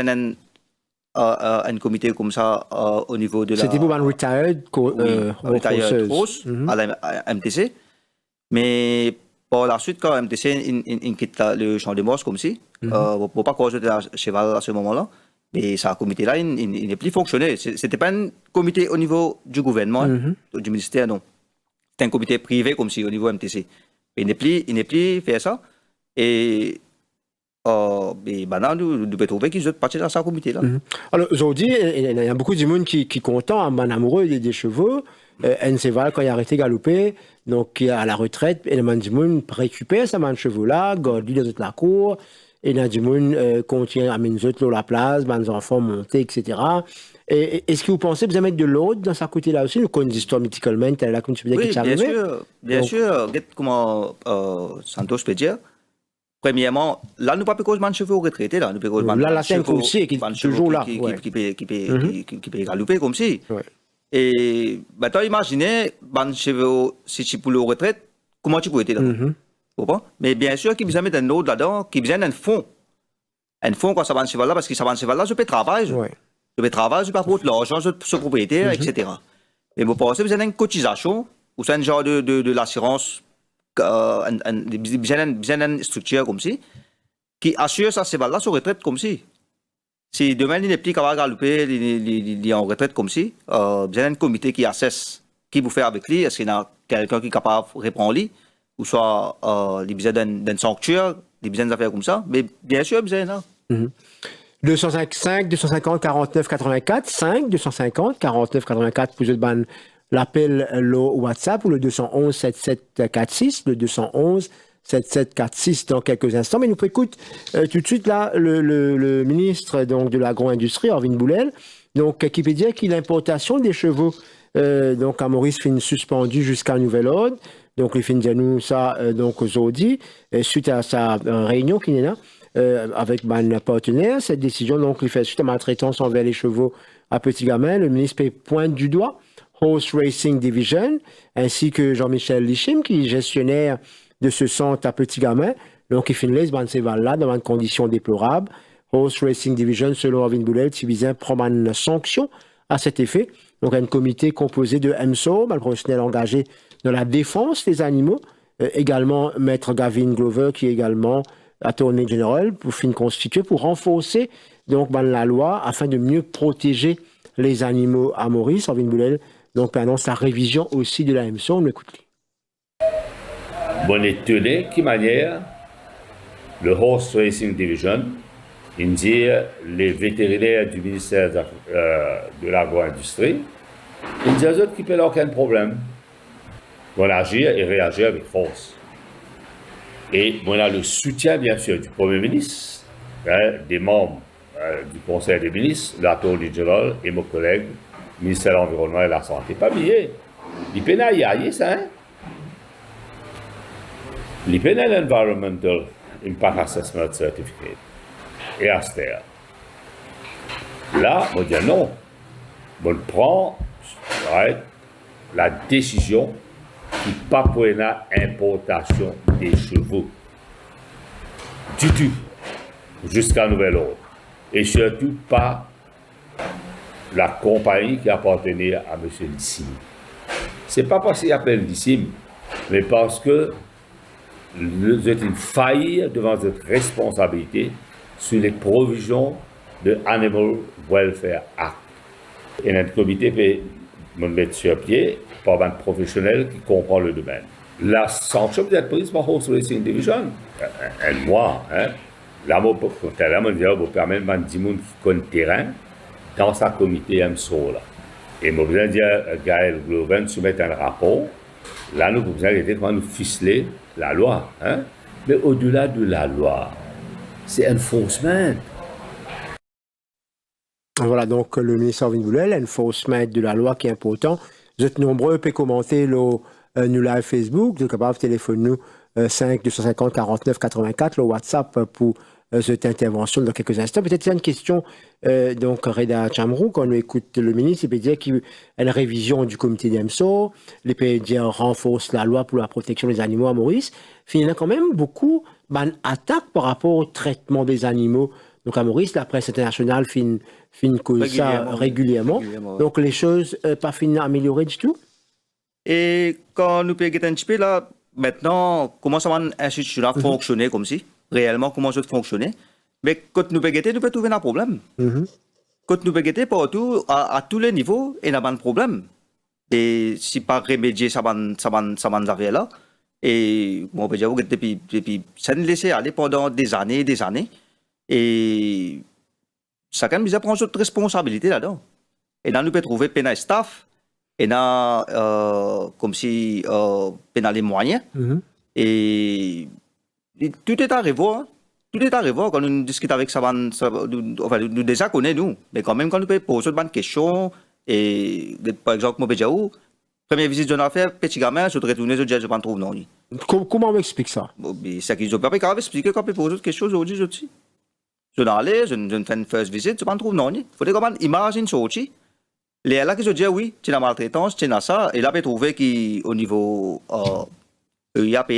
un comité comme ça au niveau de la... C'était pour un retired horse à la MTC. Mais par la suite, quand MTC quitte le champ de Mars comme si, pour pas causer de cheval à ce moment-là, mais ce comité-là, il n'est plus fonctionné. Ce n'était pas un comité au niveau du gouvernement, du ministère, non. C'est un comité privé comme si au niveau MTC. Mais il n'est plus fait ça. Et maintenant, nous devons trouver qu'ils ont parti dans ce comité-là. Alors, aujourd'hui, il y a beaucoup de monde qui est content, un amoureux des chevaux. Un cheval, quand il a arrêté de galoper, donc il est à la retraite, et le monde récupère ce chevaux-là, garde lui dans la cour, et il y a du monde continue à amener les la place, les enfants monter, etc. Et est-ce que vous pensez que vous allez mettre de l'ordre dans ce côté-là aussi? Nous connaissons l'histoire mythicalement, là, comme tu peux dire, oui, qui est arrivé. Bien sûr. Regarde comment Santosh peut dire. Premièrement, là, nous ne pouvons pas de chevaux retraités. Là, c'est un coursier qui est toujours là. Qui peut galoper comme si. Et maintenant, imaginez, un chevaux, si tu es pour le retraite, comment tu peux être là? Mais bien sûr, qu'il y a besoin d'un autre là-dedans, qu'il y a besoin d'un fonds. Un fonds, quand ça va un cheval là, parce que ça va un cheval là, je peux travailler. Je peux travailler, je peux apporter l'argent, je peux propriétaire, etc. Mais vous pensez que vous avez une cotisation, ou c'est un genre de l'assurance, une structure comme si, qui assure ça cheval là sur retraite comme si. Si demain il n'est plus capable de galoper, il est en retraite comme si, vous avez un comité qui assesse qui vous fait avec lui, est-ce qu'il y a quelqu'un qui est capable de répondre lui, ou soit il a besoin d'un sanctuaire, il a besoin d'affaires comme ça, mais bien sûr, il y a 255 250 49 84 5 250 49 84 pour l'appel le WhatsApp ou le 211 7746, le 211 7746 dans quelques instants. Mais nous écoute tout de suite là le ministre donc de l'agro-industrie, Orvin Boulel, donc qui peut dire que l'importation des chevaux donc à Maurice fin suspendu jusqu'à nouvel ordre. Donc il fin dire nous ça donc aujourd'hui suite à sa réunion qui est là avec mon partenaire. Cette décision donc il fait suite à maltraitance envers les chevaux à Petit Gamin. Le ministre pointe du doigt Horse Racing Division, ainsi que Jean-Michel Lichim, qui est gestionnaire de ce centre à Petit Gamin. Donc, il finit ces là dans une condition déplorable. Horse Racing Division, selon Orvin Boulel, Tibizien prend une sanction à cet effet. Donc, un comité composé de MSO, un professionnel engagé dans la défense des animaux. Également, Maître Gavin Glover, qui est également attorney général, pour fin constitué, pour renforcer donc, la loi afin de mieux protéger les animaux à Maurice. Orvin Boulel donc annonce la révision aussi de la MSO. On écoute. Bon étonné qui manière le Horse Racing Division, il dit les vétérinaires du ministère de l'agro-industrie, ils disent aux autres qu'ils n'ont aucun problème. On agir et réagir avec force. Et on a le soutien bien sûr du Premier ministre, des membres du Conseil des ministres, l'attorney général et mon collègue, ministère de l'Environnement et de la Santé. Pas oublier, il peut y aller, ça, hein? Il peut y aller l'Environmental Impact Assessment Certificate et ASTER. Là, on dit non. On prend la décision qui n'est pas pour une importation des chevaux. Du tout. Jusqu'à nouvel ordre. Et surtout pas la compagnie qui appartenait à M. Lissim. Ce n'est pas parce qu'il appelle Lissim, mais parce que vous êtes une faille devant votre responsabilité sur les provisions de Animal Welfare Act. Et notre comité peut me mettre sur pied par un professionnel qui comprend le domaine. La sanction peut être prise par Horse Racing Division. Un mois, hein. Là, on permet de dire qui connaît le terrain dans sa comité MSO. Là. Et je besoin de dire à Gaël Gloven soumettre un rapport. Là, nous avons besoin de comment nous ficeler la loi. Hein? Mais au-delà de la loi, c'est enforcement. Voilà donc le ministre Orvin Boulel, enforcement de la loi qui est important. Vous êtes nombreux, vous pouvez commenter nous live Facebook, vous êtes capable de téléphoner nous 5 250 49 84, le WhatsApp pour cette intervention dans quelques instants. Peut-être il y a une question, donc Reda Chamrou, quand on écoute le ministre, il peut dire qu'il y a une révision du comité d'EMSO, il peut dire renforce la loi pour la protection des animaux à Maurice. Il y en a quand même beaucoup d'attaques par rapport au traitement des animaux. Donc à Maurice, la presse internationale fin cause ça régulièrement. Donc les choses pas finies améliorées du tout. Et quand nous payons un petit peu là, maintenant, comment ça va institution fonctionner comme si réellement comment ça fonctionner. Mais quand nous payons, nous pouvons trouver un problème. Quand nous payons partout, à tous les niveaux, il y a un problème. Et si pas remédier ça va affaire là. Et moi, je veux dire, depuis ça nous laisse aller pendant des années. Et ça quand même prend cette responsabilité là-dedans. Et là, nous pouvons trouver pénal staff, et là, comme si pénal les moyens. Et tout est à revoir. Tout est à revoir quand nous discutons avec ça. Enfin, nous déjà connaissons, nous. Mais quand même, quand nous pouvons poser de bonnes questions, et par exemple, moi, Béjaou, première visite de l'affaire, petit gamin, je retourne, je dis, je ne trouve non. Comment on explique ça? C'est qu'ils ont pas capable d'expliquer quand on peut poser des questions aujourd'hui, je dis. Je vais aller, je fais une first visit, je ne trouve non. Il faut comment imagine ça aussi. Les là qui se disent oui, tu as la maltraitance, tu as ça, et là, on peut trouver qu'au niveau EIAP,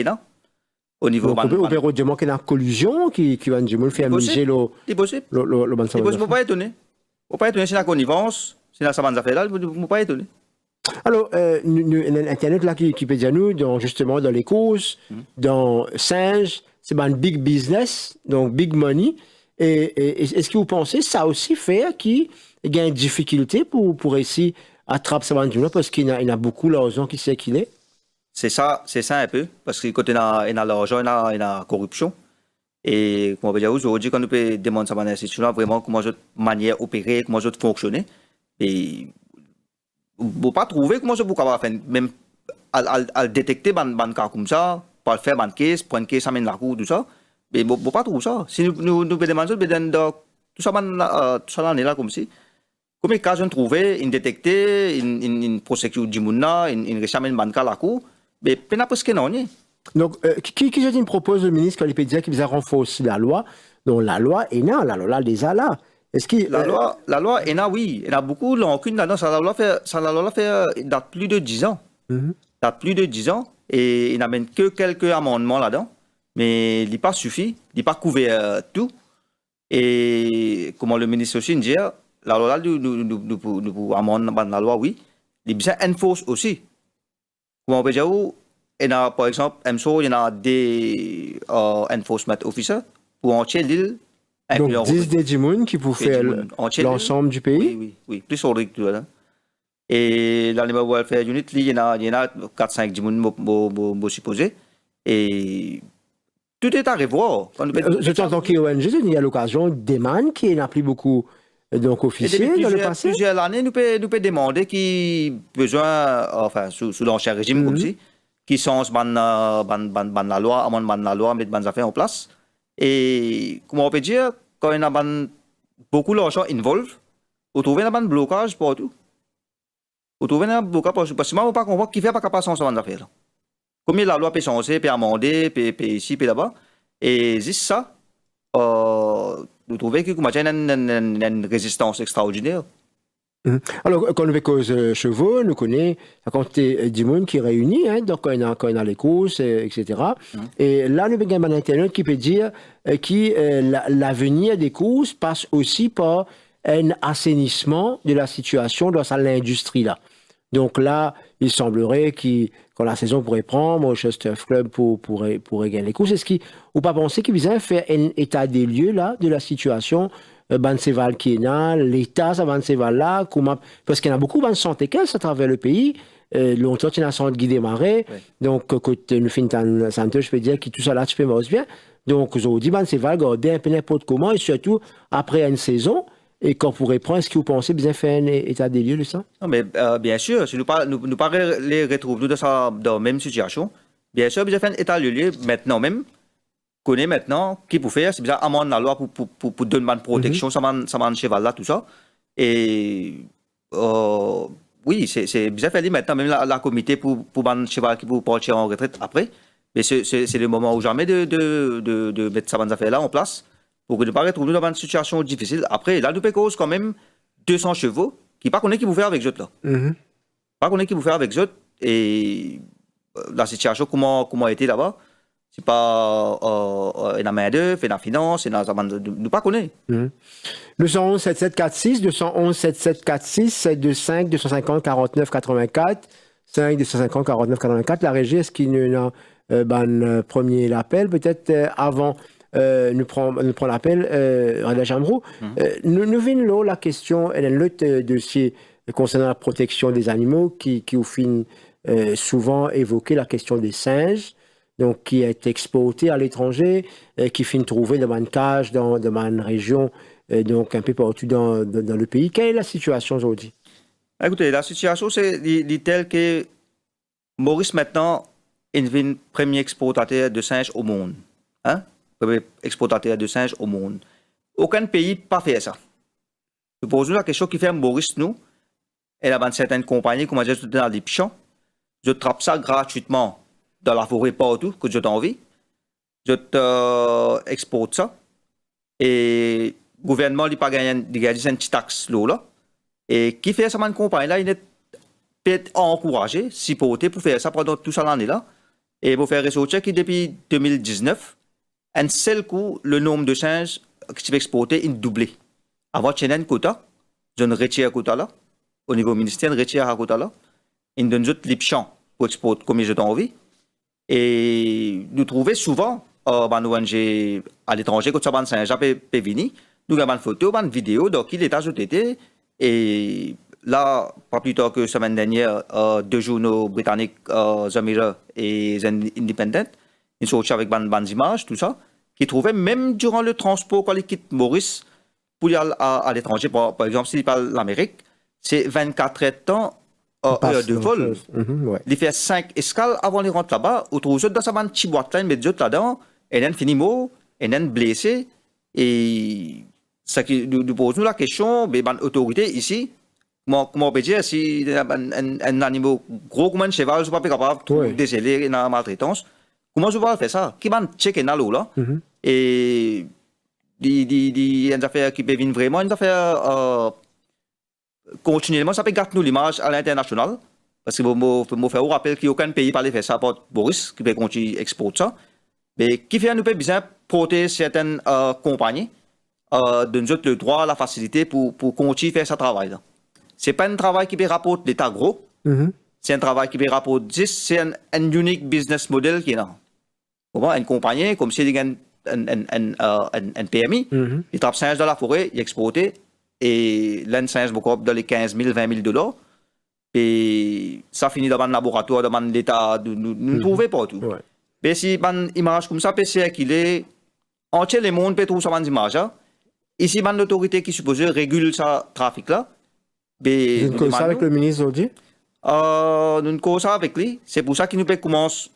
au niveau on peut dire qu'il y a une collusion qui va nous faire miser le possible. Il ne faut pas étonner. Il ne faut pas étonner si la connivence, si la savane affaire là, il ne faut pas étonner. Alors, Internet là qui peut dire nous, justement dans les courses, dans Singe, c'est un big business, donc big money. Et est-ce que vous pensez que ça aussi fait qu'il y a une difficulté pour essayer d'attraper ça parce qu'il y a beaucoup d'argent qui sait qu'il est? C'est ça un peu, parce que quand il y a l'argent, il y a la corruption. Et comme on peut dire aujourd'hui, quand nous peut demander ça à l'institution, vraiment comment cette manière opérer, comment ça fonctionner. Et on ne peut pas trouver comment ça peut faire, même à détecter un cas comme ça, pas faire une caisse, prendre une caisse, amène la cour, tout ça. Mais bon, pas trop ça. Si nous demandons, tout ça, tout ça là, comme si. Comme cas on trouvé, une détecté, une prosecution du monde, une récemment banque à la cour, mais pas parce que non. Donc, qui je propose le ministre quand il peut dire qu'il va renforcer la loi? Donc, la loi est là, la loi déjà là. Est-ce que la loi est là, oui. Il y a beaucoup de lacunes là-dedans. Ça, la loi fait date plus de 10 ans. Date plus de 10 ans. Et il n'amène que quelques amendements là-dedans. Mais il n'est pas suffi. Il n'est pas couvert tout. Et comment le ministre aussi dit, la loi, nous amendons la loi, oui. Il est bien enforce aussi. Comment on peut dire, il y a, par exemple, il y a des enforcement officers pour entier l'île. Donc, 10 des Djimoun qui pour faire l'ensemble du pays? Oui, plus sur le tout. Et l'Animal Welfare Unit, il y en a 4-5 Djimoun, je suppose. Et tout est à revoir. Je t'entends qu'ONG, il y a l'occasion des man qui n'a plus beaucoup donc officiers dans le passé. Plusieurs années, nous pouvons demander qui besoin, enfin, sous l'ancien régime comme si, qui sont la loi, amendement la loi, mettre des affaires en place. Et comment on peut dire, quand il y a beaucoup d'argent involved, vous trouvez un blocage partout. Vous trouvez un blocage parce que moi, je ne pas comprendre qui fait pas capable de ces affaires. Combien la loi peut changer, peut amender, peut ici, peut là-bas. Et juste ça, vous trouvez qu'il y a une résistance extraordinaire. Alors, quand on fait cause chevaux, nous connaissons la quantité du monde qui réunit, hein, donc quand on a les courses, etc. Et là, nous avons un internet qui peut dire que l'avenir des courses passe aussi par un assainissement de la situation dans l'industrie là. Donc là, il semblerait quand la saison pourrait prendre, au Chester Club pourrait gagner les courses. Est-ce qu'il ou pas penser qu'il vient faire un état des lieux là de la situation? Banseval qui est là, l'État, ça Banseval là, parce qu'il y en a beaucoup de santé à travers le pays. Longtemps, il y a un centre guidé marais. Donc, quand nous finissons santé, je peux dire que tout ça là, tu peux marcher bien. Donc, aujourd'hui, Banseval, garder un peu n'importe comment, et surtout après une saison. Et quand vous répondre, est-ce que vous pensez bien faire un état des lieux de ça? Non, mais bien sûr, si nous pas les retrouver dans la même situation, bien sûr, bien faire un état des lieux maintenant même. Connaît maintenant qui peut faire, c'est bien amende la loi pour donner une protection, ça m'a cheval là, tout ça. Et oui, c'est bien fait maintenant, même la comité pour un cheval qui peut partir en retraite après. Mais c'est le moment ou jamais de mettre ça affaires là en place pour que ne pas retrouver dans une situation difficile. Après, là, nous peut cause quand même 200 chevaux qui pas connaît qui vous faire avec eux là. Pas connaît qui vous faire avec eux et la situation comment a été là-bas. C'est pas la main d'œuvre, la finance, nous pas connaît. 211 7746, 211 7746, 25 250 49 84, 5 250 49 84. La régie, est-ce qu'il y a un premier appel? Peut-être avant, nous prenons l'appel, Rada Jamrou. Nous venons là, la question, elle est l'autre dossier concernant la protection des animaux qui au fin souvent évoqué la question des singes. Donc, qui est exporté à l'étranger, qui finit trouver dans une cage, dans une région, donc un peu partout dans le pays. Quelle est la situation aujourd'hui? Écoutez, la situation, c'est telle que Maurice, maintenant, est le premier exportateur de singes au monde. Hein? Premier exportateur de singes au monde. Aucun pays n'a pas fait ça. Nous posons la question qui fait Maurice, nous, et là, certaines compagnies, comme je disais, dans les pichons, je trappe ça gratuitement dans la forêt partout que j'ai envie. Je exporte ça. Et le gouvernement n'a pas gagné une petite taxe là. Et qui fait ça, une compagnie là, il est peut-être encouragé, supporté pour faire ça pendant tout ça l'année là. Et pour faire ressortir que depuis 2019, un seul coup, le nombre de singes qui sont exportés est doublé. Avant, il y a un quota, je retire un quota là. Au niveau ministère, je retire un quota là. Il donne juste les champs pour exporter comme j'ai envie. Et nous trouvons souvent, ONG à l'étranger, quand ça va peut venir, nous avons une photo, une vidéo, donc il est ajouté. Et là, pas plus tard que la semaine dernière, 2 journaux britanniques, The Mirror et The Independent, ils sont sortis avec des images, tout ça, qui trouvaient même durant le transport, quand ils quittent Maurice, pour aller à l'étranger, par exemple, s'ils parlent l'Amérique, c'est 24 heures de temps heure de vol. Il fait 5 escales avant de rentrer là-bas. Autour de dans sa petite boîte là, il met d'autres là-dedans. Et il finit mort, et il blessé. Et ça qui nous pose la question, mais l'autorité ici, comment on peut dire, si un animal gros comme un cheval, je ne suis pas capable de déceler la maltraitance, comment je vais faire ça? Qui va checker dans l'eau là? Et il y a des affaires qui peuvent venir vraiment, une affaire continuellement, ça peut garder l'image à l'international. Parce que je faire rappel qu'il n'y a aucun pays qui peut faire ça par Boris, qui peut continuer à exporter ça. Mais qui fait nous peut bien protéger certaines compagnies, donner le droit, la facilité pour continuer à faire ce travail là. Ce n'est pas un travail qui peut rapporter l'État gros, c'est un travail qui peut rapporter 10, c'est un unique business model qui est là. Une compagnie, comme si il y a un PMI, il trappe 5 dans la forêt, il exporte, et l'un 5 beaucoup dans les 15 000, 20 000 $. Et ça finit dans un laboratoire, dans l'État, nous ne trouvons pas tout. Mais si une image comme ça, c'est qu'il est entier le monde peut trouver ça une image. Ici, une autorité qui suppose régule ce trafic-là. Vous avez ça avec le ministre aujourd'hui? Nous avons ça avec lui. C'est pour ça qu'il nous peut commencer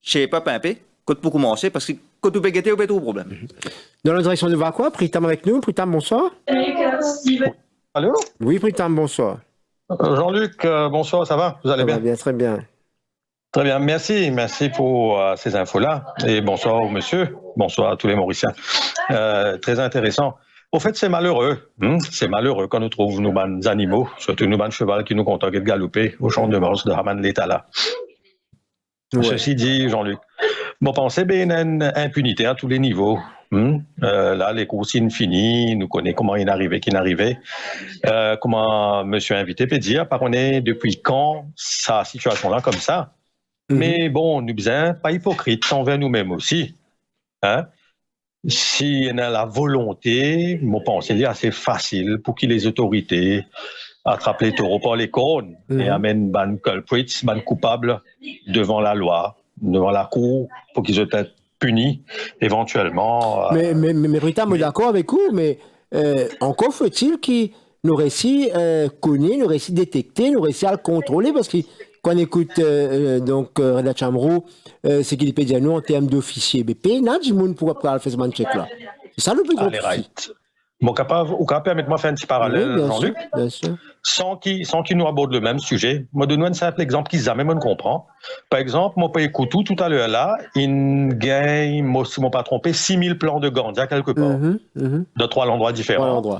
chez Peuple un peu, pour commencer, parce que quand tu peux guetter, on peut trouver problème. Dans la direction de Vakwa, Pritam avec nous. Pritam, bonsoir. Allô? Oui, Pritam, bonsoir. Jean-Luc, bonsoir, ça va? Vous allez bien? Ça va bien, très bien. Très bien, merci pour ces infos-là. Et bonsoir au monsieur, bonsoir à tous les Mauriciens. Très intéressant. Au fait, c'est malheureux. C'est malheureux quand nous trouvons nos bandes animaux, surtout nos bandes cheval qui nous contentent de galoper au champ de Mars de Haman l'État là. Ceci dit, Jean-Luc, bon, pensez bien une impunité à tous les niveaux. Là, les consignes finies, nous connaissons comment il est arrivé, qui est arrivé. Comment monsieur invité peut dire, par on est depuis quand sa situation-là comme ça. Mais bon, nous sommes pas hypocrites envers nous-mêmes aussi. Si on a la volonté, je pense que c'est assez facile pour que les autorités attrapent les taureaux par les cornes et amènent les culprits, les coupables devant la loi, devant la cour, pour qu'ils soient punis éventuellement. Mais Britam, d'accord avec vous, mais encore faut-il qu'ils nous réussissent à connaître, nous réussissent à détecter, nous réussissent à le contrôler, parce que quand on écoute donc Reda Chamrou, c'est qu'il peut dire nous en termes d'officiers BP, il y a du monde pour faire ce check là. C'est ça le plus gros. Bon, ou capable, permettez-moi de faire un petit parallèle, oui, Jean-Luc, sans qu'il nous aborde le même sujet. Moi, donne un simple exemple qu'ils jamais on comprend. Par exemple, mon pays Koutou, tout à l'heure là, il gagne, moi, si je ne m'ai pas trompé, 6 000 plans de Gandia quelque part, de 3 endroits différents,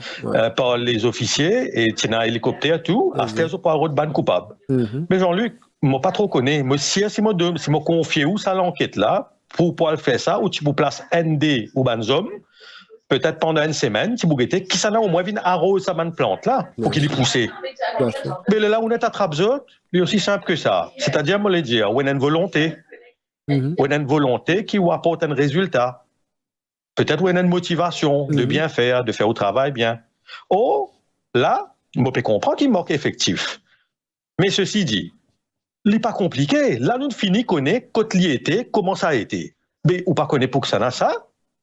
par les officiers, et il y a un hélicoptère, tout, à faire au poireau de ban coupable. Mais Jean-Luc, je ne pas trop connais. Moi, si je me confie où ça l'enquête là, pour pouvoir faire ça, ou tu peux placer ND ou Banzom, peut-être pendant une semaine, si vous guettez, qui s'en a au moins vient arrose sa bonne plante là, pour qu'il y pousse. Mais là, on est à Trabzot, c'est aussi simple que ça. C'est-à-dire, moi, le dire, on a une volonté. On a une volonté qui vous apporte un résultat. Peut-être on a une motivation de bien faire, de faire au travail bien. Oh, là, on peut comprendre qu'il manque effectif. Mais ceci dit, il n'est pas compliqué. Là, nous finissons connaître quand il était, comment ça a été. Mais ou pas connaître pour que ça n'a ça.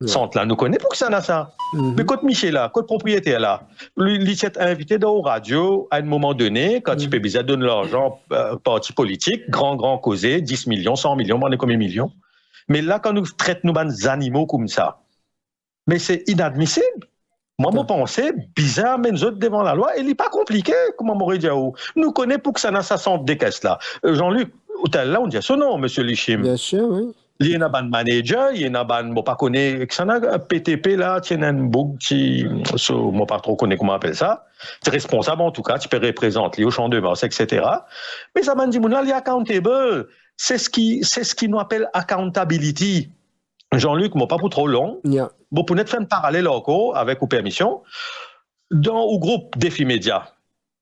Centre là, nous connaissons pour que ça n'a ça. Mais quand Michel là, quand propriétaire là, il s'est invité dans la radio à un moment donné, quand il peut bien donner l'argent parti politique, grand causé, 10 millions, 100 millions, on est combien de millions. Mais là, quand nous traitons nos animaux comme ça, mais c'est inadmissible. Moi, je pensais, bizarre, mais nous autres devant la loi, il n'est pas compliqué, comment m'aurait dit. Nous connaissons pour que ça n'a ça centre des caisses là. Jean-Luc, là, on dit son nom, monsieur Lichim. Bien sûr, oui. Il y a un manager, il y a un bon pas connaît, ça a PTP là, il y a un bug qui, moi pas trop connaît comment on appelle ça. C'est responsable en tout cas, tu peux représenter au champ de Mars, etc. Mais ça m'a dit, là, il est accountable. C'est ce qui nous appelle accountability. Jean-Luc, moi pas pour trop long. Bon, pour nous faire un parallèle encore avec vos permissions, dans le groupe Défi Média.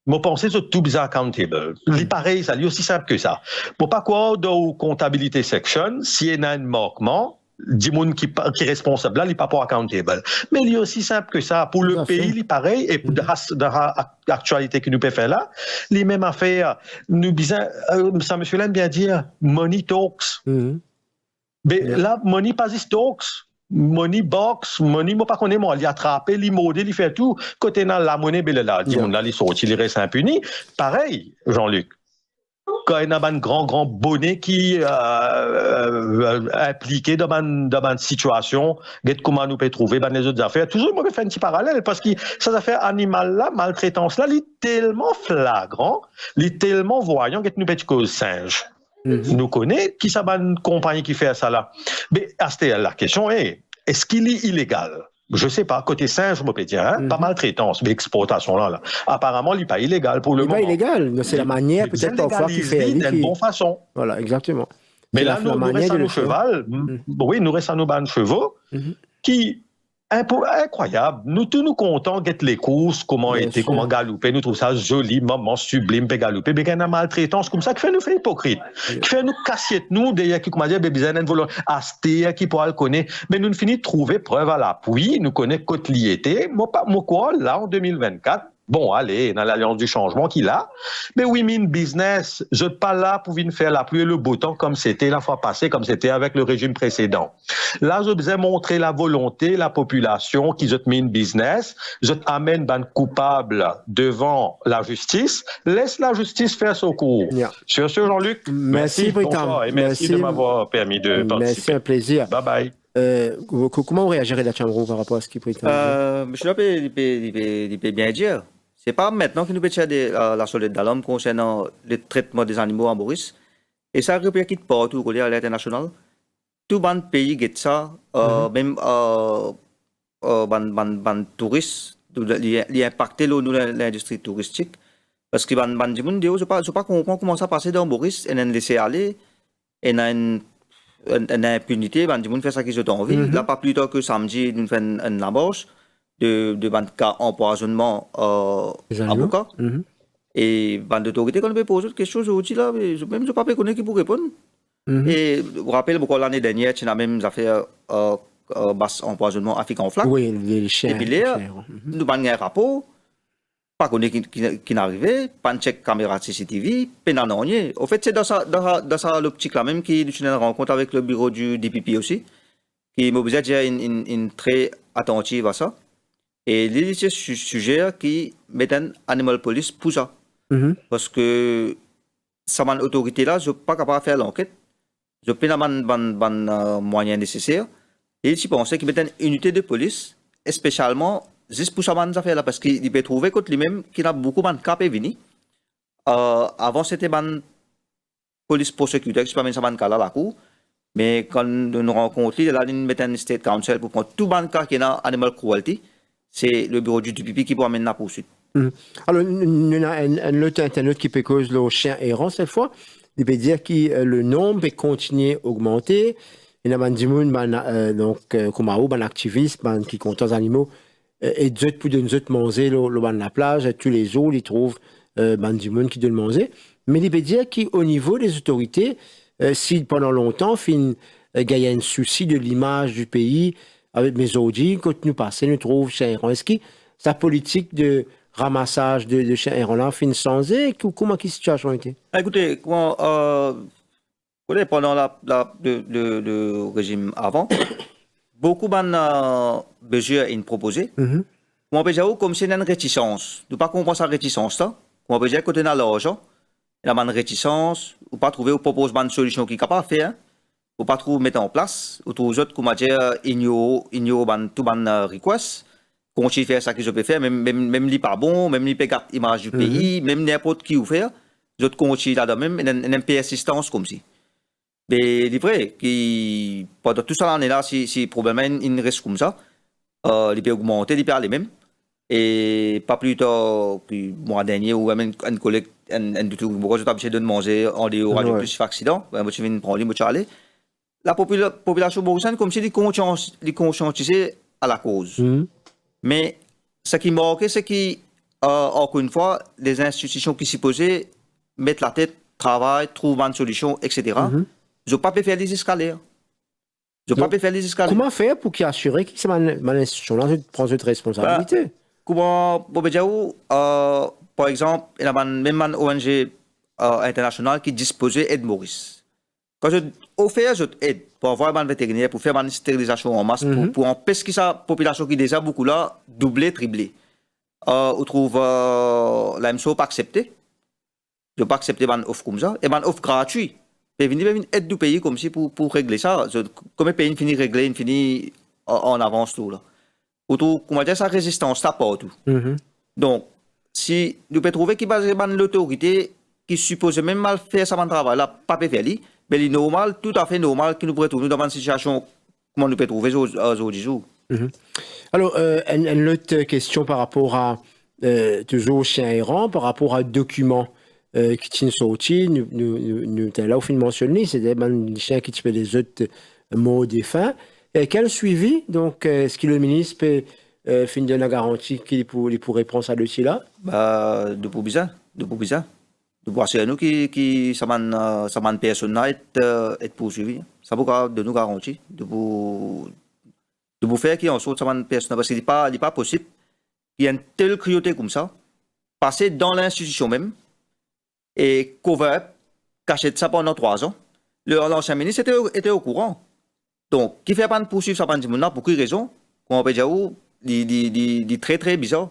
Moi, pensez que tout bien accountable. C'est pareil, ça, c'est aussi simple que ça. Pour pas quoi, dans la comptabilité section, s'il y a un manquement, du monde qui est responsable là, il n'est pas pour accountable. Mais il est aussi simple que ça. Pour le pays, il est pareil. Et pour l'actualité que nous pouvons faire là, les mêmes affaires, nous, ça, monsieur l'aime bien dire, money talks. Mais là, money pas talks. Money box, money, moi pas connais moi, il attrape, il modèle, il fait tout. Côté dans la monnaie, ben là, dit là, il sorti, il reste impuni. Pareil, Jean-Luc. quand il y a un grand bonnet qui impliqué dans une situation, comment nous peut trouver les autres affaires. Toujours, moi, je fais un petit parallèle parce que ces affaires animales-là, maltraitance-là, il est tellement flagrant, il est tellement voyant que nous peut cause singe. Nous connaissons qui ça une compagnie qui fait ça là. Mais la question est-ce qu'il est illégal? Je ne sais pas, côté singe, je peux dire, pas maltraitance, mais exportation là. Apparemment, il n'est pas illégal pour le moment. Il n'est pas illégal, mais c'est la manière peut-être parfois qu'il fait. D'une bonne façon. Voilà, exactement. Mais là, nous restons à nos chevaux, oui, nous restons à nos chevaux, qui incroyable. Nous tous nous contents d'être les courses, comment était, comment galouper. Nous trouvons ça joli, maman sublime, peut galouper. Mais il y a une maltraitance comme ça qui fait nous faire hypocrite, qui fait nous casser nous d'ailleurs qui comment dire bébé une volonté asté qui pourra le connaître. Mais nous finissons de trouver preuve à l'appui. Nous connaissons côte liété. Moi quoi là en 2024. Bon, allez, dans l'Alliance du changement qu'il a. Mais oui, mine business, je n'êtes pas là pour venir faire la pluie et le beau temps comme c'était la fois passée, comme c'était avec le régime précédent. Là, je vous ai montré la volonté, la population qui je mine business, je t'amène ben coupable devant la justice, laisse la justice faire son cours. Sur ce, Jean-Luc, merci bonsoir, et merci de m'avoir permis de participer. Merci, un plaisir. Bye bye. Comment on réagirait la Chambre par rapport à ce qui prétend? Je peux bien dire. C'est pas maintenant que nous pétons la solide d'alum concernant le traitement des animaux en Maurice. Et ça répercute partout à l'international. Tout le pays get ça, même les touristes, il a impacté l'industrie touristique. Parce que les gens ne savent pas comment ça passe dans Maurice, et ils laissé aller, et il y a une impunité, les gens font ça qu'ils ont envie. Là, pas plus tard que samedi, nous faisons une embauche de cas empoisonnement en cas. Et les autorités, quand on peut poser quelque chose aujourd'hui, là, même je ne sais pas connaître qui pour répondre. Et vous vous rappelez, l'année dernière, il y a même des affaires empoisonnement africain en flaque. Oui, les chiens. Et puis là, nous avons un rapport, pas connaître qui n'arrivait, pas de check caméra CCTV, pas de Au fait, c'est dans ça l'optique là même qui nous a une rencontre avec le bureau du DPP aussi, qui m'oblige à dire une très attentive à ça. Et il y a ce sujet qui met un animal police pour ça. Parce que ça m'a autorité là, je ne suis pas capable de faire l'enquête. Je n'ai pas de moyens nécessaires. Et je pensais qu'il mettait une unité de police, spécialement juste pour ça affaire là, parce qu'il peut trouver contre lui-même qu'il a beaucoup de cas et vini. Avant c'était une police prosecuteur, je ne sais pas si c'est là la cour. Mais quand nous rencontrons, il a mis un state council pour prendre tout le cas qui est animal cruelty. C'est le bureau du DPP qui peut amener la poursuite. Alors, il y a un autre internaute qui peut causer le chien errant cette fois. Il peut dire que le nombre peut continuer à augmenter. Il y a des gens donc comme un activiste qui compte les animaux et d'autres pour nous manger le banc de la plage et tous les jours ils trouvent des gens qui doivent manger. Mais il peut dire qu'au niveau des autorités, si pendant longtemps il y a un souci de l'image du pays avec mes audits, quand nous passons, nous trouvons chien errant. Est-ce que sa politique de ramassage de chiens errants là finit sans comment la situation a été? Écoutez, pendant le régime avant, beaucoup de mesures sont proposées. On peut dire comme c'est une réticence. Nous ne comprenons pas cette réticence là. On peut dire que quand on a l'argent, il y a une réticence, ou pas trouver ou propose une solution qui est capable de faire, ou pas trouver mettre en place, ou tous les autres, comment dire, ignorer tout le request. Continuer à faire ça que je peux faire, même li pas bon, même li peut garder l'image du pays, même n'importe qui ou faire, je continue là-dedans, même une persistance comme si. Mais il est vrai que pendant tout ça, l'année là, si probablement il reste comme ça, il peut augmenter, il peut aller même. Et pas plus tard que le mois dernier, ou même un collègue, un du tout, beaucoup de temps, de manger en dehors radio plus accident, moi je viens prendre, moi je aller. La population mauricienne, comme si il conscientisait à la cause. Mais ce qui manque, c'est qu'encore une fois, les institutions qui s'y posaient mettent la tête, travaillent, trouvent une solution, etc. Je ne peux pas faire les escaliers. Comment faire pour qu'ils assurent que c'est ma institution-là prend cette responsabilité? Comment, par exemple, il y a même une ONG internationale qui disposait d'aide Maurice. Quand je offre cette aide pour avoir un vétérinaire, pour faire une stérilisation en masse, pour empêcher que sa population qui est déjà beaucoup là, doubler, tripler. On trouve la même chose pas acceptée. Je pas accepter une offre comme ça. Et une offre gratuite. Et venir aide du pays comme si pour régler ça. Comme le pays finit régler, il finit en avance tout là. Autour, comment dire, sa résistance, ça pas tout. Donc, si nous pouvons trouver qu'il y a l'autorité qui suppose même mal faire ça travail là, pas faire mais il est normal, tout à fait normal que nous pourrions trouver dans une situation comment nous pouvons trouver aujourd'hui. Alors, une autre question par rapport à toujours chien errant, par rapport à documents qui sont sortis, nous là au fin mentionné, c'est des chiens qui tuent des autres mots défunts. Quel suivi, donc, est-ce que le ministre peut finir la garantie qu'il pourrait prendre ça dossier-là? Depuis bizarre. De voir c'est nous qui ça man personne être poursuivi. Ça pourra de nous garantir de vous faire qu'il en sorte ça man personne parce qu'il n'est pas possible qu'il y ait une telle cruauté comme ça passer dans l'institution même et cover cacher ça pendant 3 ans. L'ancien ministre était au courant. Donc qui fait pas de poursuivre ça man pour quelle raison? Comment on peut dire il très très bizarre.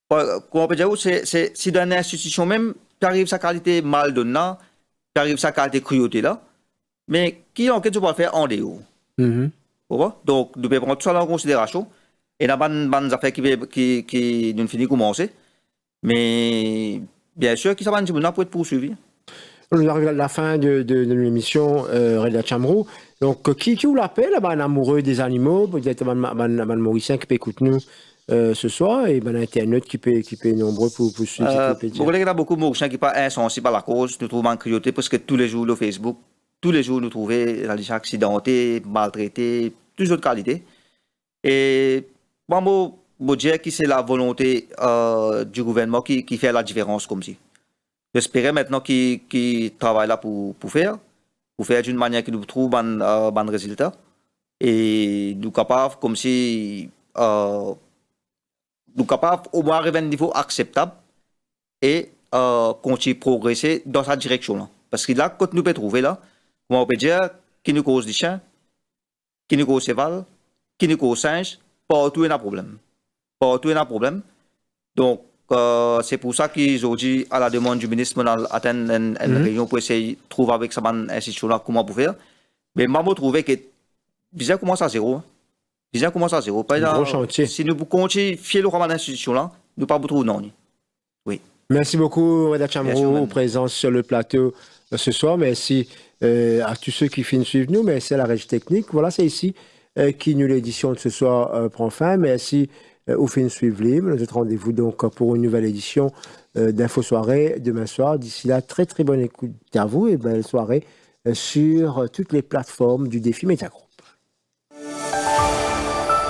Comment on peut dire c'est si dans l'institution même arrive sa qualité mal donnant, arrive sa qualité cruauté là, mais qui enquête tu peux faire en dehors. Donc nous devons prendre tout ça en considération et la bonne affaire qui nous finit commencer, mais bien sûr qui ça va nous pour être poursuivi. On arrive à la fin de l'émission Reda Chamrou. Donc qui vous l'appelle, un amoureux des animaux, peut-être un Mauricien qui peut écouter nous ce soir et un internaute qui peut nombreux pour suivre cette Vous voyez qu'il y a beaucoup de Mauriciens qui ne sont pas insensibles à la cause, nous trouvons en cruauté parce que tous les jours sur Facebook, tous les jours nous trouvons des gens accidentés, maltraités, toutes autres qualités. Et moi, je dirais que c'est la volonté du gouvernement qui fait la différence comme si. J'espère maintenant qu'il travaille là pour faire d'une manière qui nous trouve un bon résultat. Et nous capables, comme si nous capables au moins arriver à un niveau acceptable et continuer à progresser dans sa direction là. Parce que là, quand nous pouvons trouver là, on peut dire qui nous cause des chiens, qui nous cause cheval, qui nous cause singe, partout il y a un problème. Partout il y a un problème. Donc c'est pour ça qu'ils ont dit à la demande du ministre on a atteint une réunion pour essayer de trouver avec sa institution là comment pour faire. Mais moi je trouve que bizarre commence à zéro. Bizarre commence à zéro. Par exemple, si nous continuons fier le cette institution là, nous pas trouver non. Oui. Merci beaucoup Reda Chamrou, présence sur le plateau ce soir. Merci à tous ceux qui finissent suivre nous. Merci à la régie technique. Voilà, c'est ici qui nous l'édition de ce soir prend fin. Merci au fin de suivre libre. Nous avons rendez-vous donc pour une nouvelle édition d'Info Soirée demain soir. D'ici là, très très bonne écoute à vous et belle soirée sur toutes les plateformes du Défi Mediagroup.